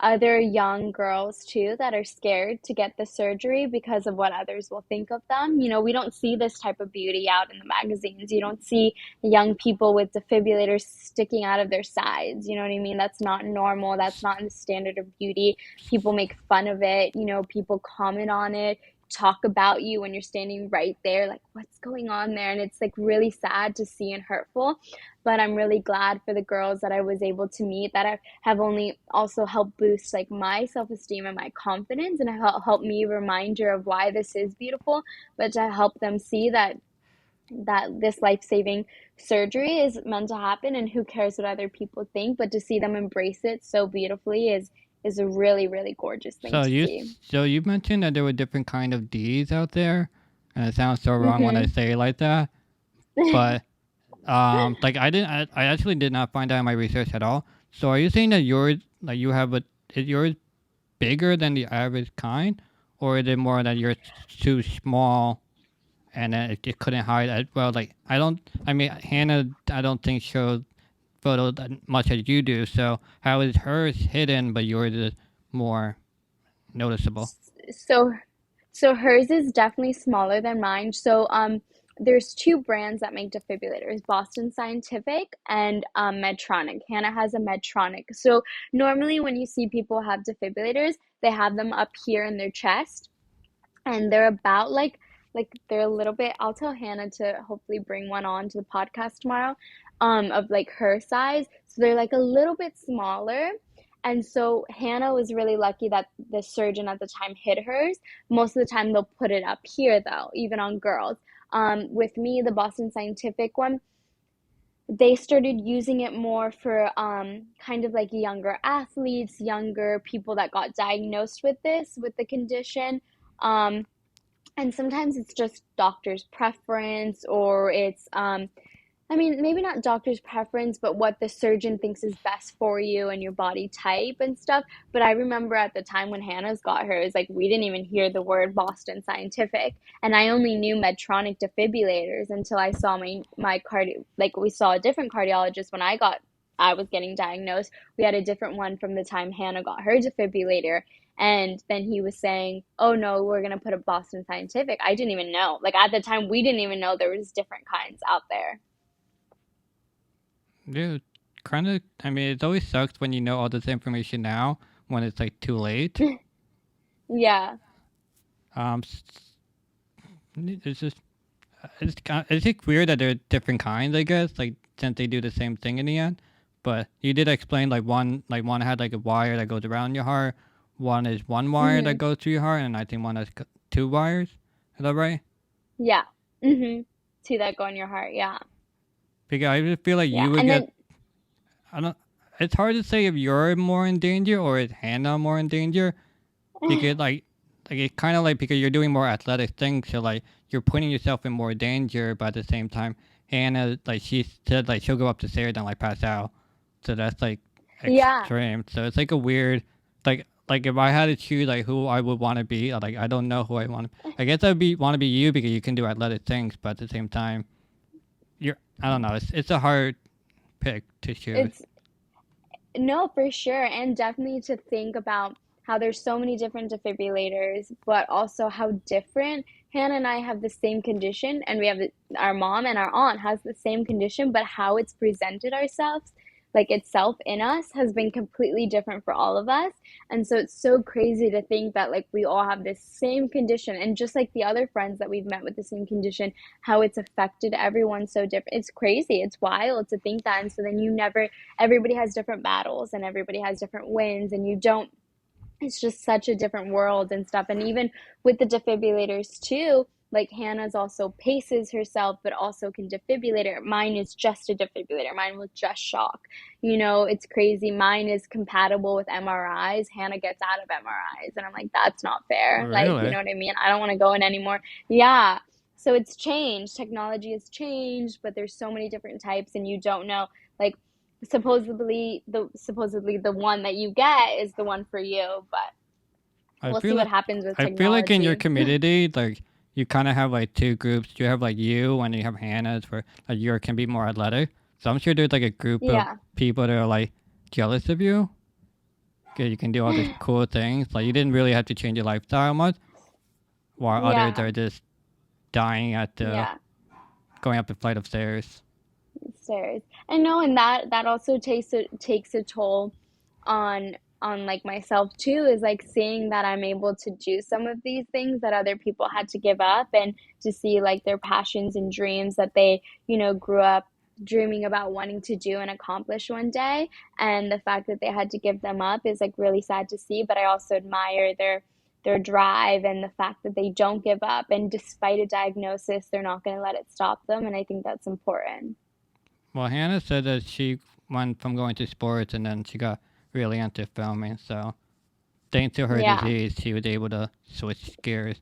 [SPEAKER 2] other young girls too that are scared to get the surgery because of what others will think of them. We don't see this type of beauty out in the magazines. You don't see young people with defibrillators sticking out of their sides. You know what I mean? That's not normal. That's not in the standard of beauty. People make fun of it. People comment on it, talk about you when you're standing right there, like, what's going on there? And it's like really sad to see and hurtful. But I'm really glad for the girls that I was able to meet, that have only also helped boost like my self-esteem and my confidence, and help me reminder of why this is beautiful, but to help them see that this life-saving surgery is meant to happen, and who cares what other people think, but to see them embrace it so beautifully is a really, really gorgeous thing
[SPEAKER 1] So
[SPEAKER 2] to
[SPEAKER 1] you
[SPEAKER 2] see.
[SPEAKER 1] so you mentioned that there were different kind of D's out there, and it sounds so wrong when I
[SPEAKER 2] Mhm.
[SPEAKER 1] say it like that. But like I actually did not find out in my research at all. So are you saying that yours, like you have a, is yours bigger than the average kind, or is it more that you're too small and then it couldn't hide as well? Like I don't, I mean Hannah, I don't think showed photo that much as you do. So how is hers hidden, but yours is more noticeable?
[SPEAKER 2] So so hers is definitely smaller than mine. So there's two brands that make defibrillators, Boston Scientific and Medtronic. Hannah has a Medtronic. So normally when you see people have defibrillators, they have them up here in their chest, and they're about like they're a little bit. I'll tell Hannah to hopefully bring one on to the podcast tomorrow, of like her size. So they're like a little bit smaller. And so Hannah was really lucky that the surgeon at the time hid hers. Most of the time they'll put it up here though, even on girls. With me, the Boston Scientific one, they started using it more for kind of like younger athletes, younger people that got diagnosed with this, with the condition. Um, and sometimes it's just doctor's preference, or it's I mean, maybe not doctor's preference, but what the surgeon thinks is best for you and your body type and stuff. But I remember at the time when Hannah's got hers, like we didn't even hear the word Boston Scientific, and I only knew Medtronic defibrillators until I saw my cardio, like we saw a different cardiologist when I was getting diagnosed. We had a different one from the time Hannah got her defibrillator. And then he was saying, "Oh no, we're gonna put a Boston Scientific." I didn't even know. Like at the time, we didn't even know there was different kinds out there.
[SPEAKER 1] Dude, kind of. I mean, it always sucks when you know all this information now when it's like too late.
[SPEAKER 2] Yeah.
[SPEAKER 1] Um, it's just it's like weird that there are different kinds. I guess like since they do the same thing in the end. But you did explain like one had like a wire that goes around your heart. One is one wire that
[SPEAKER 2] Mhm.
[SPEAKER 1] goes through your heart, and I think one has two wires. Is that right?
[SPEAKER 2] Yeah. Mhm. See that go in your heart. Yeah.
[SPEAKER 1] Because I just feel like
[SPEAKER 2] Yeah.
[SPEAKER 1] you would
[SPEAKER 2] And
[SPEAKER 1] get.
[SPEAKER 2] then
[SPEAKER 1] I don't. It's hard to say if you're more in danger or is Hannah more in danger because like it's kind of like because you're doing more athletic things, so like you're putting yourself in more danger, but at the same time, Hannah like she said like she'll go up the stairs and like pass out, so that's like
[SPEAKER 2] yeah.
[SPEAKER 1] extreme. So it's like a weird like if I had to choose like who I would want to be, like I don't know who I want. I guess I'd be want to be you because you can do athletic things, but at the same time, you're I don't know. It's a hard pick to choose.
[SPEAKER 2] It's no, for sure. And definitely to think about how there's so many different defibrillators, but also how different. Hannah and I have the same condition, and we have our mom and our aunt has the same condition, but how it's presented ourselves, like itself in us, has been completely different for all of us. And so it's so crazy to think that like we all have this same condition, and just like the other friends that we've met with the same condition, how it's affected everyone so different. It's crazy. It's wild to think that. And so then you never everybody has different battles and everybody has different wins, and you don't it's just such a different world and stuff. And even with the defibrillators too, like Hannah's also paces herself but also can defibrillate her. Mine is just a defibrillator. Mine will just shock. It's crazy. Mine is compatible with MRIs. Hannah gets out of MRIs, and I'm like, that's not fair. Like, you
[SPEAKER 1] Really?
[SPEAKER 2] know what I mean? I don't want to go in anymore. Yeah. So it's changed. Technology has changed, but there's so many different types, and you don't know, like, supposedly the one that you get is the one for you, but
[SPEAKER 1] I
[SPEAKER 2] we'll
[SPEAKER 1] feel
[SPEAKER 2] see what
[SPEAKER 1] like
[SPEAKER 2] happens with
[SPEAKER 1] I feel like in your
[SPEAKER 2] technology.
[SPEAKER 1] community, like you kind of have like two groups. You have like you and you have Hannah's where like you can be more athletic. So I'm sure there's like a group of
[SPEAKER 2] Yeah.
[SPEAKER 1] people that are like jealous of you because you can do all these cool things. Like you didn't really have to change your lifestyle much, while others
[SPEAKER 2] Yeah.
[SPEAKER 1] are just dying at the
[SPEAKER 2] Yeah.
[SPEAKER 1] going up the flight of stairs.
[SPEAKER 2] Stairs. I know, and that also takes a toll on like myself too, is like seeing that I'm able to do some of these things that other people had to give up, and to see like their passions and dreams that they, grew up dreaming about wanting to do and accomplish one day, and the fact that they had to give them up is like really sad to see. But I also admire their drive and the fact that they don't give up, and despite a diagnosis they're not going to let it stop them, and I think that's important.
[SPEAKER 1] Well, Hannah said that she went from going to sports and then she got really into filming. So thanks to her
[SPEAKER 2] Yeah.
[SPEAKER 1] disease, she was able to switch gears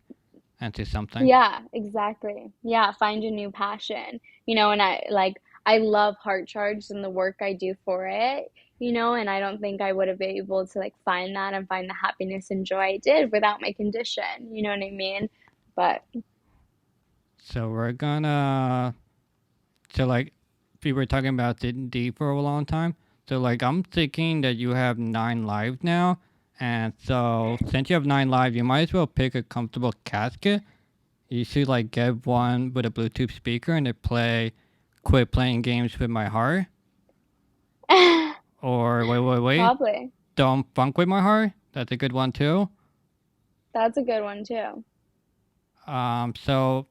[SPEAKER 1] into something.
[SPEAKER 2] Yeah, exactly. Yeah, find a new passion. And I love Heart Charged and the work I do for it, and I don't think I would have been able to like find that and find the happiness and joy I did without my condition. You know what I mean? But
[SPEAKER 1] So we're gonna so like we were talking about the D for a long time. So like I'm thinking that you have 9 lives now, and so since you have 9 lives, you might as well pick a comfortable casket. You should like get one with a Bluetooth speaker and it play "Quit Playing Games with My Heart" or wait,
[SPEAKER 2] Probably.
[SPEAKER 1] "Don't Funk with My Heart." That's a good one too.
[SPEAKER 2] That's a good one too.
[SPEAKER 1] So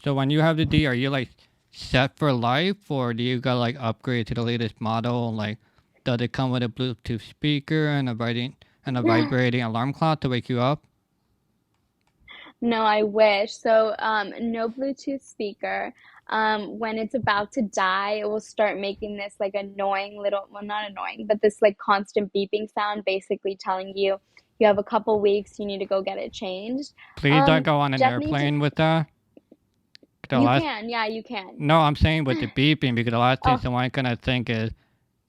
[SPEAKER 1] when you have the D, are you like set for life, or do you got like upgrade to the latest model? Like, does it come with a Bluetooth speaker and a vibrating alarm clock to wake you up?
[SPEAKER 2] No, I wish. So, no Bluetooth speaker. When it's about to die, it will start making this like annoying little, well, not annoying, but this like constant beeping sound, basically telling you you have a couple weeks, you need to go get it changed.
[SPEAKER 1] Please don't go on an
[SPEAKER 2] Definitely,
[SPEAKER 1] airplane with that. The
[SPEAKER 2] you
[SPEAKER 1] last
[SPEAKER 2] can. Yeah, you can.
[SPEAKER 1] No, I'm saying with the beeping because the last thing
[SPEAKER 2] Oh,
[SPEAKER 1] someone gonna think is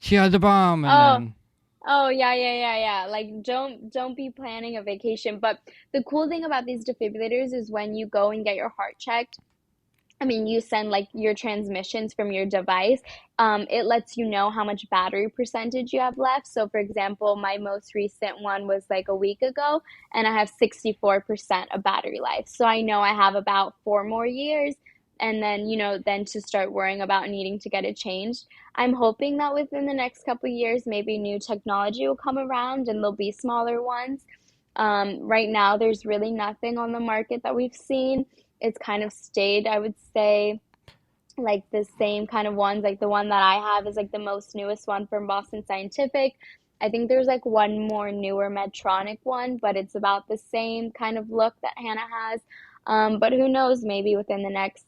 [SPEAKER 1] she has a bomb, and
[SPEAKER 2] oh,
[SPEAKER 1] then
[SPEAKER 2] oh, yeah, yeah, yeah, yeah. Like, don't be planning a vacation. But the cool thing about these defibrillators is when you go and get your heart checked, I mean, you send like your transmissions from your device. It lets you know how much battery percentage you have left. So, for example, my most recent one was like a week ago, and I have 64% of battery life. So I know I have about 4 more years, and then then to start worrying about needing to get it changed. I'm hoping that within the next couple of years, maybe new technology will come around, and there'll be smaller ones. Right now, there's really nothing on the market that we've seen. It's kind of stayed, I would say, like the same kind of ones. Like the one that I have is like the most newest one from Boston Scientific. I think there's like one more newer Medtronic one, but it's about the same kind of look that Hannah has. But who knows, maybe within the next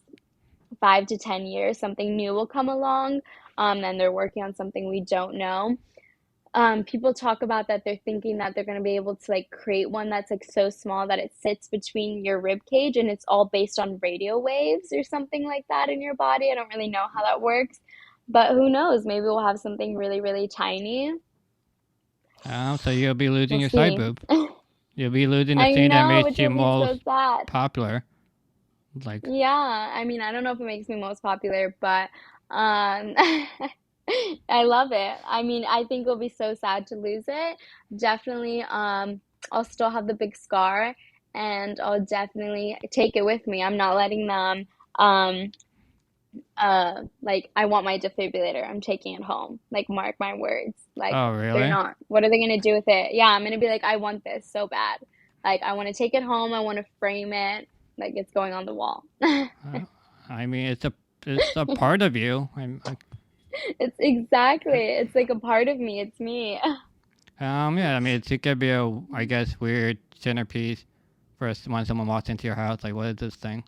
[SPEAKER 2] 5 to 10 years, something new will come along. And they're working on something we don't know. People talk about that they're thinking that they're going to be able to like create one that's like so small that it sits between your rib cage, and it's all based on radio waves or something like that in your body. I don't really know how that works, but who knows? Maybe we'll have something really, really tiny.
[SPEAKER 1] so you'll be losing
[SPEAKER 2] We'll
[SPEAKER 1] your side
[SPEAKER 2] see.
[SPEAKER 1] boob. You'll be losing the
[SPEAKER 2] I
[SPEAKER 1] thing that
[SPEAKER 2] know,
[SPEAKER 1] makes
[SPEAKER 2] which
[SPEAKER 1] you
[SPEAKER 2] will be so
[SPEAKER 1] most
[SPEAKER 2] sad.
[SPEAKER 1] popular. Like,
[SPEAKER 2] Yeah, I mean, I don't know if it makes me most popular, but I love it. I mean, I think it'll be so sad to lose it. Definitely, I'll still have the big scar, and I'll definitely take it with me. I'm not letting them, um, like, I want my defibrillator. I'm taking it home. Like, mark my words. Like,
[SPEAKER 1] oh
[SPEAKER 2] they're
[SPEAKER 1] really?
[SPEAKER 2] not. What are they gonna do with it? Yeah, I'm gonna be like, I want this so bad. Like, I want to take it home. I want to frame it. Like, it's going on the wall.
[SPEAKER 1] Uh, I mean, it's a part of you.
[SPEAKER 2] It's exactly. It's like a part of me. It's me.
[SPEAKER 1] Yeah. I mean, it could be a, I guess, weird centerpiece for when someone walks into your house. Like, what is this thing?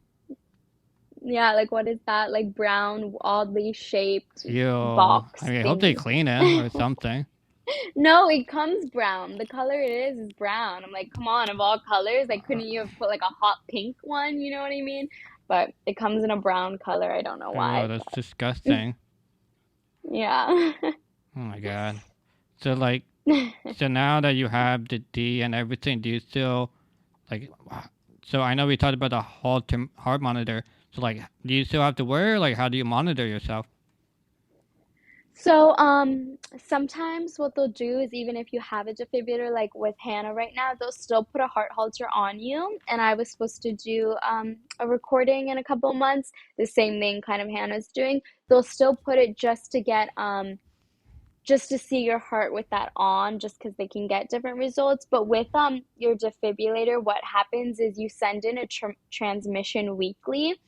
[SPEAKER 2] Yeah, like what is that? Like brown, oddly shaped
[SPEAKER 1] You. I
[SPEAKER 2] box
[SPEAKER 1] mean, I hope they
[SPEAKER 2] thingy.
[SPEAKER 1] clean it or something.
[SPEAKER 2] No, it comes brown. The color it is brown. I'm like, come on, of all colors, like couldn't you have put like a hot pink one? You know what I mean? But it comes in a brown color. I don't know
[SPEAKER 1] Oh,
[SPEAKER 2] why,
[SPEAKER 1] that's
[SPEAKER 2] but
[SPEAKER 1] disgusting.
[SPEAKER 2] yeah.
[SPEAKER 1] Oh my god. So like, so now that you have the D and everything, do you still like? So I know we talked about the heart monitor. So like, do you still have to wear? Like, how do you monitor yourself?
[SPEAKER 2] So, sometimes what they'll do is even if you have a defibrillator, like with Hannah right now, they'll still put a heart halter on you. And I was supposed to do a recording in a couple of months, the same thing kind of Hannah's doing. They'll still put it just to get just to see your heart with that on, just because they can get different results. But with your defibrillator, what happens is you send in a transmission weekly,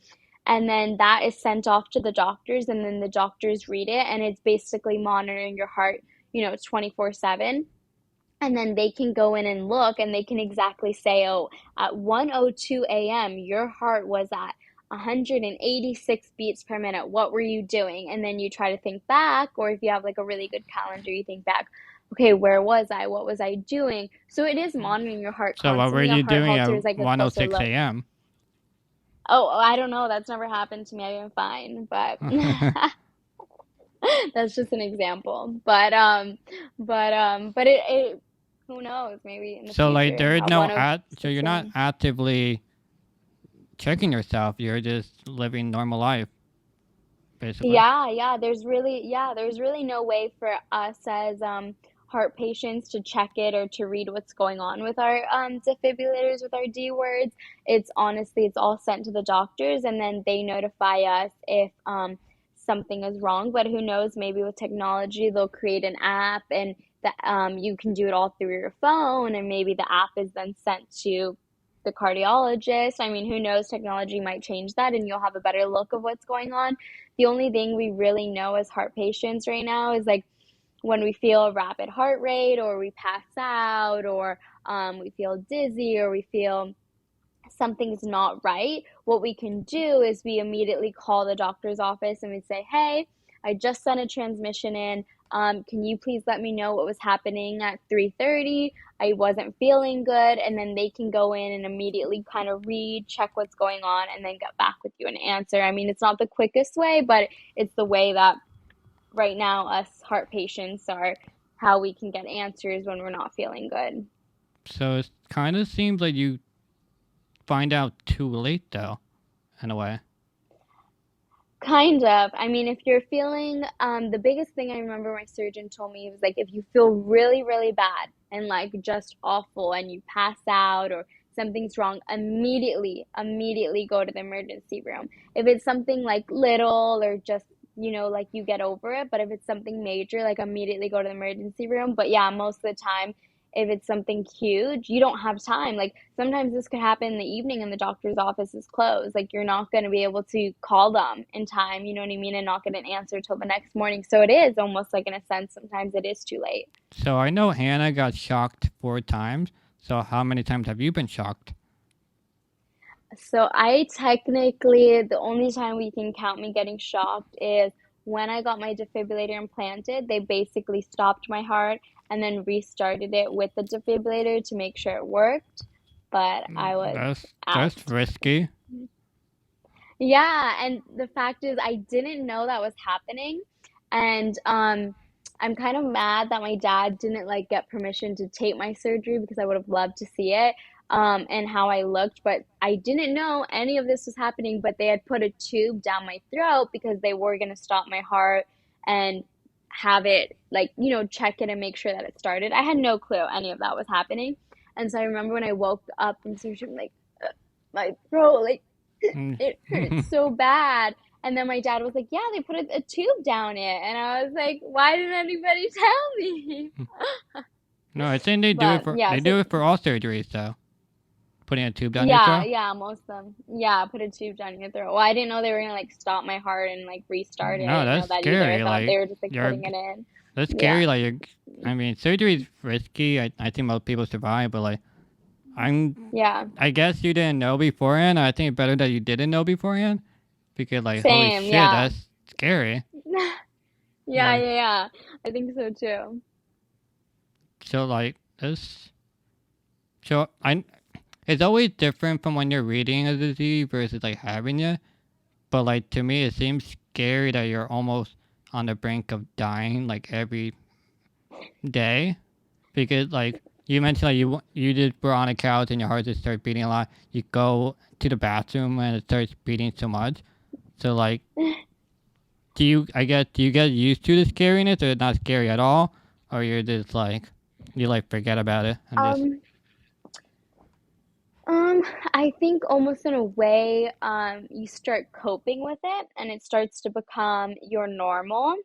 [SPEAKER 2] and then that is sent off to the doctors, and then the doctors read it, and it's basically monitoring your heart 24/7. And then they can go in and look, and they can exactly say, oh, at 1:02 a.m. your heart was at 186 beats per minute. What were you doing? And then you try to think back, or if you have like a really good calendar, you think back, okay, where was I? What was I doing? So it is monitoring your heart
[SPEAKER 1] So what were
[SPEAKER 2] constantly. A
[SPEAKER 1] you
[SPEAKER 2] heart
[SPEAKER 1] doing
[SPEAKER 2] halter
[SPEAKER 1] at
[SPEAKER 2] is like a closer
[SPEAKER 1] 1:06
[SPEAKER 2] look.
[SPEAKER 1] a.m.?
[SPEAKER 2] Oh, I don't know. That's never happened to me. I've been fine, but that's just an example. But it who knows? Maybe in the
[SPEAKER 1] So like,
[SPEAKER 2] future
[SPEAKER 1] there is
[SPEAKER 2] at
[SPEAKER 1] no at. So
[SPEAKER 2] 1:06
[SPEAKER 1] you're not
[SPEAKER 2] a.m.
[SPEAKER 1] actively checking yourself. You're just living normal life. basically.
[SPEAKER 2] There's really no way for us as heart patients to check it or to read what's going on with our defibrillators, with our D words. It's honestly, it's all sent to the doctors, and then they notify us if something is wrong. But who knows? Maybe with technology, they'll create an app, and you can do it all through your phone, and maybe the app is then sent to the cardiologist. I mean, who knows? Technology might change that, and you'll have a better look of what's going on. The only thing we really know as heart patients right now is like when we feel a rapid heart rate, or we pass out, or we feel dizzy, or we feel something's not right. What we can do is we immediately call the doctor's office and we say, hey, I just sent a transmission in. Can you please let me know what was happening at 3:30? I wasn't feeling good. And then they can go in and immediately kind of read, check what's going on, and then get back with you an answer. I mean, it's not the quickest way, but it's the way that right now us heart patients are how we can get answers when we're not feeling good.
[SPEAKER 1] So it kind of seems like you find out too late, though, in a way.
[SPEAKER 2] Kind of. I mean, if you're feeling, the biggest thing I remember my surgeon told me was like, if you feel really, really bad and like just awful and you pass out or something's wrong, immediately go to the emergency room. If it's something like little or just, like you get over it, but if it's something major, like immediately go to the emergency room. But yeah, most of the time, if it's something huge, you don't have time. Like sometimes this could happen in the evening and the doctor's office is closed. Like you're not going to be able to call them in time, you know what I mean, and not get an answer till the next morning. So it is almost like, in a sense, sometimes it is too late.
[SPEAKER 1] So I know Hannah got shocked 4 times. So how many times have you been shocked?
[SPEAKER 2] So I technically, the only time we can count me getting shocked is when I got my defibrillator implanted. They basically stopped my heart and then restarted it with the defibrillator to make sure it worked. But I was
[SPEAKER 1] That's
[SPEAKER 2] out.
[SPEAKER 1] risky.
[SPEAKER 2] Yeah, and the fact is I didn't know that was happening. And I'm kind of mad that my dad didn't like get permission to tape my surgery because I would have loved to see it and how I looked, but I didn't know any of this was happening, but they had put a tube down my throat because they were going to stop my heart and have it like, check it and make sure that it started. I had no clue any of that was happening. And so I remember when I woke up from surgery, I'm like, my throat, like,
[SPEAKER 1] Mm.
[SPEAKER 2] it hurts so bad. And then my dad was like, yeah, they put a tube down it. And I was like, why didn't anybody tell me?
[SPEAKER 1] No, I think they do it
[SPEAKER 2] But
[SPEAKER 1] for
[SPEAKER 2] yeah,
[SPEAKER 1] they
[SPEAKER 2] so
[SPEAKER 1] do it for all surgeries though. Putting a tube down your
[SPEAKER 2] yeah,
[SPEAKER 1] throat.
[SPEAKER 2] yeah, most of them. Yeah, put a tube down your throat. Well, I didn't know they were gonna like stop my heart and like restart it. I
[SPEAKER 1] No,
[SPEAKER 2] didn't know
[SPEAKER 1] that's
[SPEAKER 2] that either. I
[SPEAKER 1] scary.
[SPEAKER 2] thought
[SPEAKER 1] Like
[SPEAKER 2] they were just like
[SPEAKER 1] you're
[SPEAKER 2] putting it in.
[SPEAKER 1] that's
[SPEAKER 2] Yeah.
[SPEAKER 1] scary. Like you're. I mean, surgery is risky. I think most people survive, but like I'm.
[SPEAKER 2] Yeah.
[SPEAKER 1] I guess you didn't know beforehand. I think it's better that you didn't know beforehand because like holy
[SPEAKER 2] Same,
[SPEAKER 1] shit,
[SPEAKER 2] yeah.
[SPEAKER 1] that's scary.
[SPEAKER 2] Yeah,
[SPEAKER 1] Like
[SPEAKER 2] yeah, yeah. I think so too.
[SPEAKER 1] so like this. So I. It's always different from when you're reading a disease versus like having it. But like to me, it seems scary that you're almost on the brink of dying like every day because like you mentioned like you just were on a couch and your heart just started beating a lot. You go to the bathroom and it starts beating so much. So like, do you get used to the scariness or it's not scary at all, or you're just like you like forget about it and just
[SPEAKER 2] Um, Um, I think almost in a way, you start coping with it and it starts to become your normal.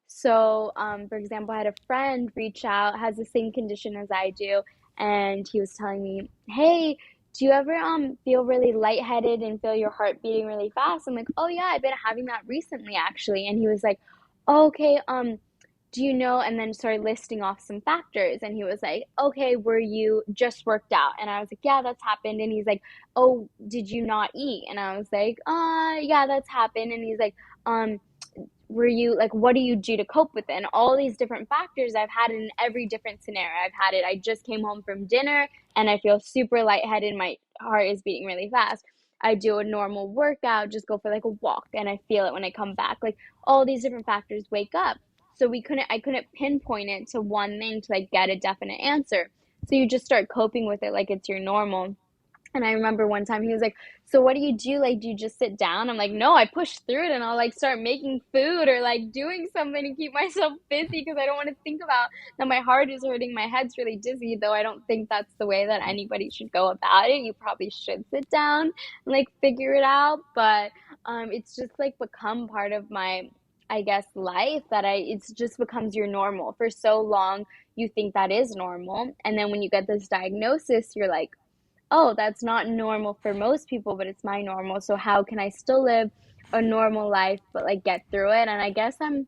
[SPEAKER 2] So, for example, I had a friend reach out, has the same condition as I do, and he was telling me, "Hey, do you ever feel really lightheaded and feel your heart beating really fast?" I'm like, "Oh yeah, I've been having that recently actually." And he was like, "Oh, okay, do you know?" And then started listing off some factors. And he was like, okay, were you just worked out? And I was like, yeah, that's happened. And he's like, oh, did you not eat? And I was like, yeah, that's happened. And he's like, um, were you like, what do you do to cope with it? And all these different factors I've had in every different scenario. I've had it. I just came home from dinner and I feel super lightheaded. My heart is beating really fast. I do a normal workout, just go for like a walk, and I feel it when I come back. Like all these different factors wake up. So I couldn't pinpoint it to one thing to like get a definite answer. So you just start coping with it like it's your normal. And I remember one time he was like, "So what do you do? Like, do you just sit down?" I'm like, "No, I push through it and I'll like start making food or like doing something to keep myself busy because I don't want to think about that my heart is hurting, my head's really dizzy." Though I don't think that's the way that anybody should go about it. You probably should sit down and like figure it out. But it's just like become part of my, I guess, life that it's just becomes your normal. For so long, you think that is normal. And then when you get this diagnosis, you're like, oh, that's not normal for most people, but it's my normal. So how can I still live a normal life but like get through it? And I guess I'm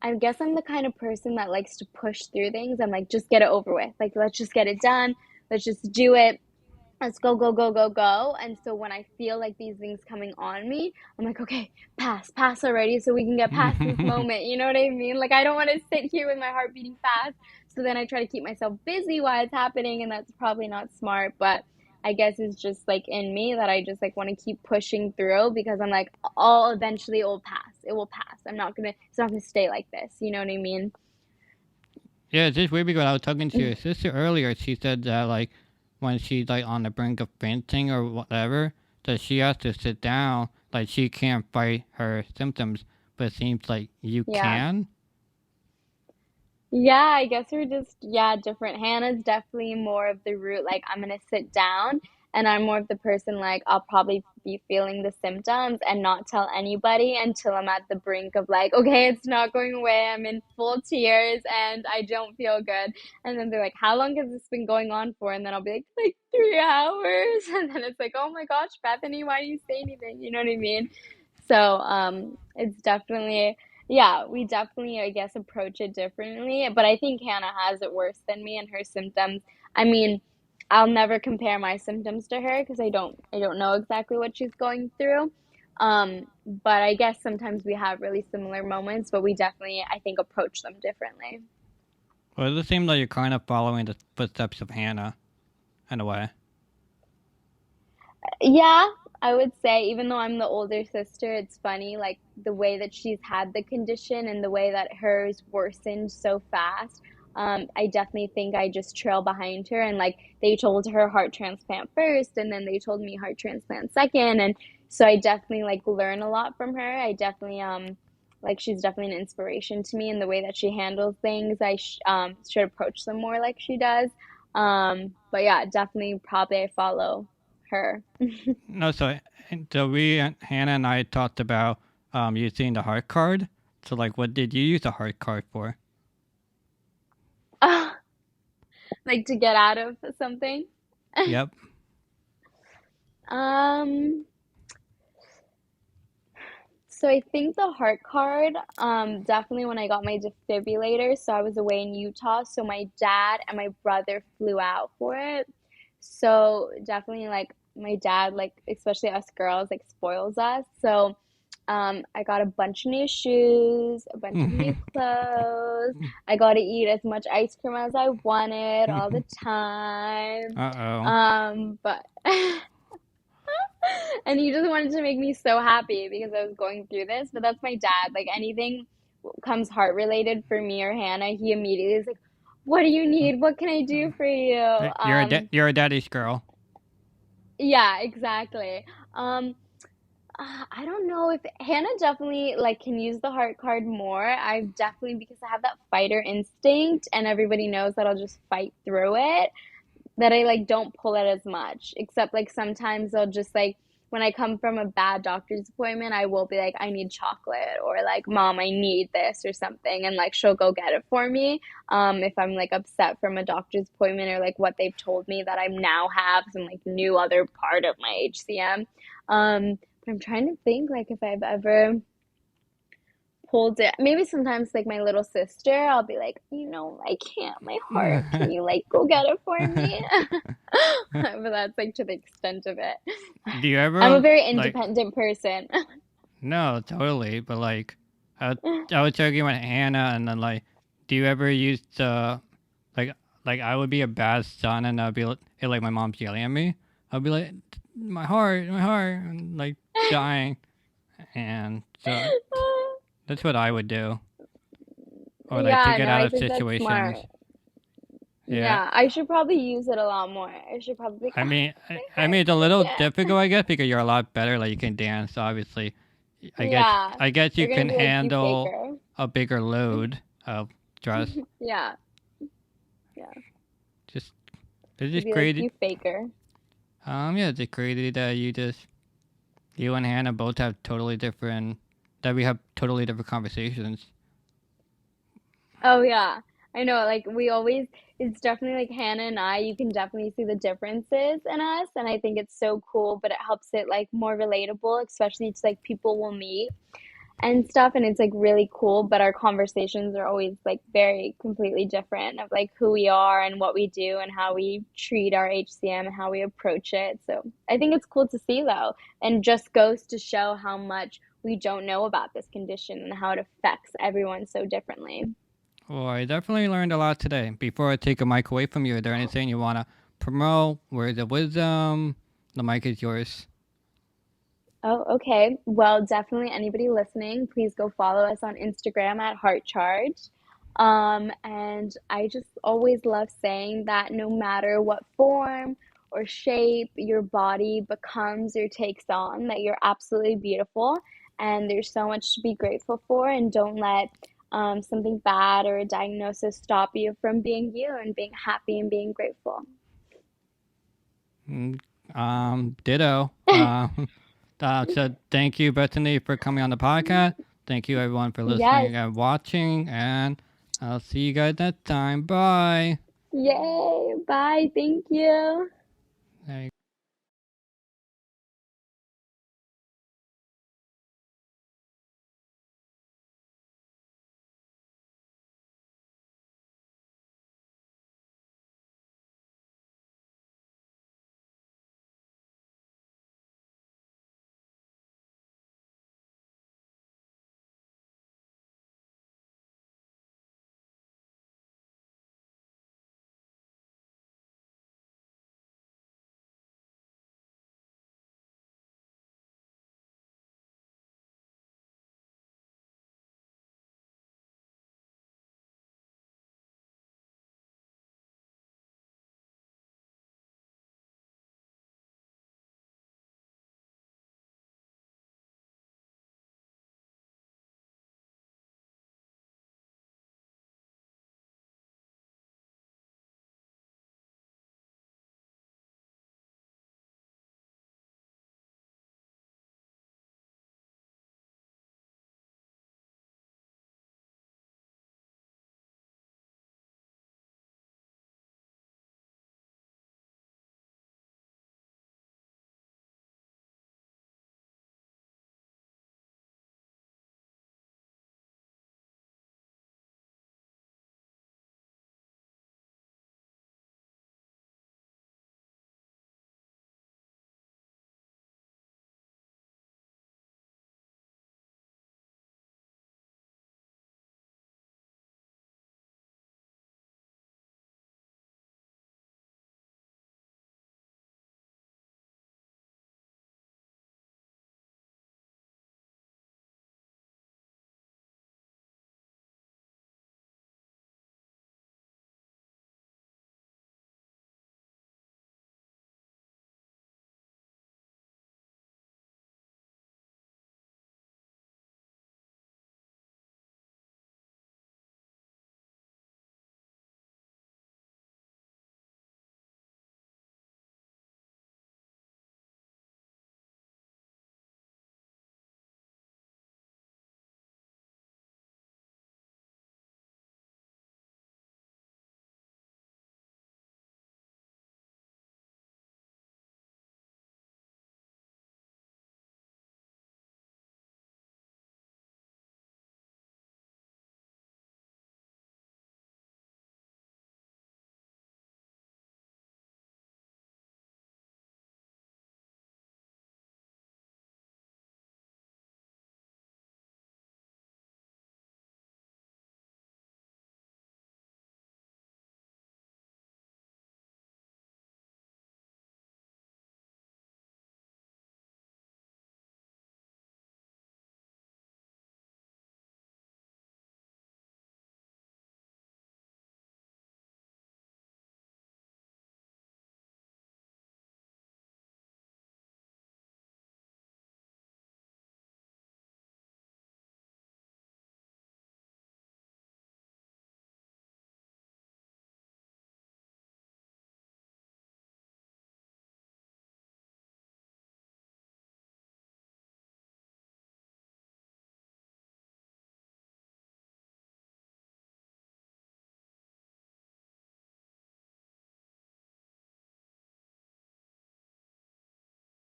[SPEAKER 2] the kind of person that likes to push through things. I'm like, just get it over with. Like, let's just get it done. Let's just do it. Let's go, go, go, go, go. And so when I feel like these things coming on me, I'm like, okay, pass already so we can get past this moment. You know what I mean? Like, I don't want to sit here with my heart beating fast. So then I try to keep myself busy while it's happening, and that's probably not smart. But I guess it's just like in me that I just like want to keep pushing through because I'm like, oh, eventually it will pass. It will pass. It's not gonna stay like this. You know what I mean?
[SPEAKER 1] Yeah, it's just weird because I was talking to your sister earlier. She said that like when she's like on the brink of fainting or whatever, that she has to sit down. Like she can't fight her symptoms, but it seems like you
[SPEAKER 2] Yeah.
[SPEAKER 1] can.
[SPEAKER 2] Yeah, I guess we're just, yeah, different. Hannah's definitely more of the route, like, I'm gonna sit down, and I'm more of the person, like, I'll probably be feeling the symptoms and not tell anybody until I'm at the brink of, like, okay, it's not going away. I'm in full tears and I don't feel good. And then they're like, how long has this been going on for? And then I'll be like 3 hours. And then it's like, oh my gosh, Bethany, why didn't you say anything? You know what I mean? So, it's definitely, yeah, we definitely, I guess, approach it differently. But I think Hannah has it worse than me and her symptoms. I mean, I'll never compare my symptoms to her because I don't know exactly what she's going through. But I guess sometimes we have really similar moments, but we definitely, I think, approach them differently.
[SPEAKER 1] Well, it seems like you're kind of following the footsteps of Hannah in a way.
[SPEAKER 2] Yeah, I would say, even though I'm the older sister, it's funny, like the way that she's had the condition and the way that hers worsened so fast. I definitely think I just trail behind her. And like they told her heart transplant first, and then they told me heart transplant second. And so I definitely like learn a lot from her. I definitely, like she's definitely an inspiration to me in the way that she handles things. I should approach them more like she does. But yeah, definitely probably I follow her.
[SPEAKER 1] No, so we Hannah and I talked about using the heart card. So like, what did you use the heart card for?
[SPEAKER 2] Like to get out of something.
[SPEAKER 1] Yep.
[SPEAKER 2] Um, so I think the heart card, definitely when I got my defibrillator, so I was away in Utah, so my dad and my brother flew out for it. So definitely like my dad, like especially us girls, like spoils us. So I got a bunch of new shoes, a bunch of new clothes. I got to eat as much ice cream as I wanted all the time.
[SPEAKER 1] Uh
[SPEAKER 2] But and he just wanted to make me so happy because I was going through this. But that's my dad. Like anything comes heart related for me or Hannah, he immediately is like, "What do you need? What can I do for you?"
[SPEAKER 1] oh. You're a daddy's girl.
[SPEAKER 2] Yeah, exactly. Um, I don't know if Hannah definitely like can use the heart card more. I definitely because I have that fighter instinct, and everybody knows that I'll just fight through it. That I like don't pull it as much. Except like sometimes I'll just like when I come from a bad doctor's appointment, I will be like, I need chocolate or like, Mom, I need this or something, and like she'll go get it for me. If I'm like upset from a doctor's appointment or like what they've told me that I now have some like new other part of my HCM. But I'm trying to think like if I've ever pulled it. Maybe sometimes like my little sister, I'll be like, I can't, my heart. Can you like go get it for me? But that's like to the extent of it.
[SPEAKER 1] Do you
[SPEAKER 2] I'm a
[SPEAKER 1] ever
[SPEAKER 2] very
[SPEAKER 1] like?
[SPEAKER 2] independent person.
[SPEAKER 1] No, totally. But like, I, I was talking with Hannah, and then like, do you ever use the like like I would be a bad son, and I'd be like my mom's yelling at me. I'd be like, my heart, and like dying, and so that's what I would do, or like to
[SPEAKER 2] Yeah,
[SPEAKER 1] get
[SPEAKER 2] no,
[SPEAKER 1] out
[SPEAKER 2] I
[SPEAKER 1] of
[SPEAKER 2] think that's smart.
[SPEAKER 1] situations. Yeah.
[SPEAKER 2] Yeah, I should probably use it a lot more. I should probably
[SPEAKER 1] I
[SPEAKER 2] like,
[SPEAKER 1] mean,
[SPEAKER 2] my
[SPEAKER 1] I
[SPEAKER 2] heart,
[SPEAKER 1] mean, it's a
[SPEAKER 2] I
[SPEAKER 1] little
[SPEAKER 2] can't.
[SPEAKER 1] difficult, I guess, because you're a lot better. Like you can dance, obviously.
[SPEAKER 2] Yeah,
[SPEAKER 1] I guess you
[SPEAKER 2] they're gonna
[SPEAKER 1] can
[SPEAKER 2] be like, you
[SPEAKER 1] handle
[SPEAKER 2] faker.
[SPEAKER 1] a bigger load of stress.
[SPEAKER 2] Yeah, yeah.
[SPEAKER 1] Just it's
[SPEAKER 2] They'd
[SPEAKER 1] just
[SPEAKER 2] be like,
[SPEAKER 1] crazy.
[SPEAKER 2] you faker.
[SPEAKER 1] Yeah, it's just crazy that you and Hannah both have that we have totally different conversations.
[SPEAKER 2] Oh yeah. I know, like we always it's definitely like Hannah and I, you can definitely see the differences in us and I think it's so cool, but it helps it like more relatable, especially to like people we'll meet and stuff and it's like really cool, but our conversations are always like very completely different of like who we are and what we do and how we treat our HCM and how we approach it. So, I think it's cool to see though and just goes to show how much we don't know about this condition and how it affects everyone so differently.
[SPEAKER 1] Well, I definitely learned a lot today. Before I take a mic away from you, is there anything you want to promote? Words of wisdom? The mic is yours.
[SPEAKER 2] Oh, okay. Well, definitely anybody listening, please go follow us on Instagram at Heart Charge. And I just always love saying that no matter what form or shape your body becomes or takes on, that you're absolutely beautiful and there's so much to be grateful for. And don't let something bad or a diagnosis stop you from being you and being happy and being grateful.
[SPEAKER 1] Mm, ditto. So thank you, Bethany, for coming on the podcast. Thank you, everyone, for
[SPEAKER 2] Yes.
[SPEAKER 1] listening and watching. And I'll see you guys next time. Bye.
[SPEAKER 2] Yay. Bye. Thank you.
[SPEAKER 1] There you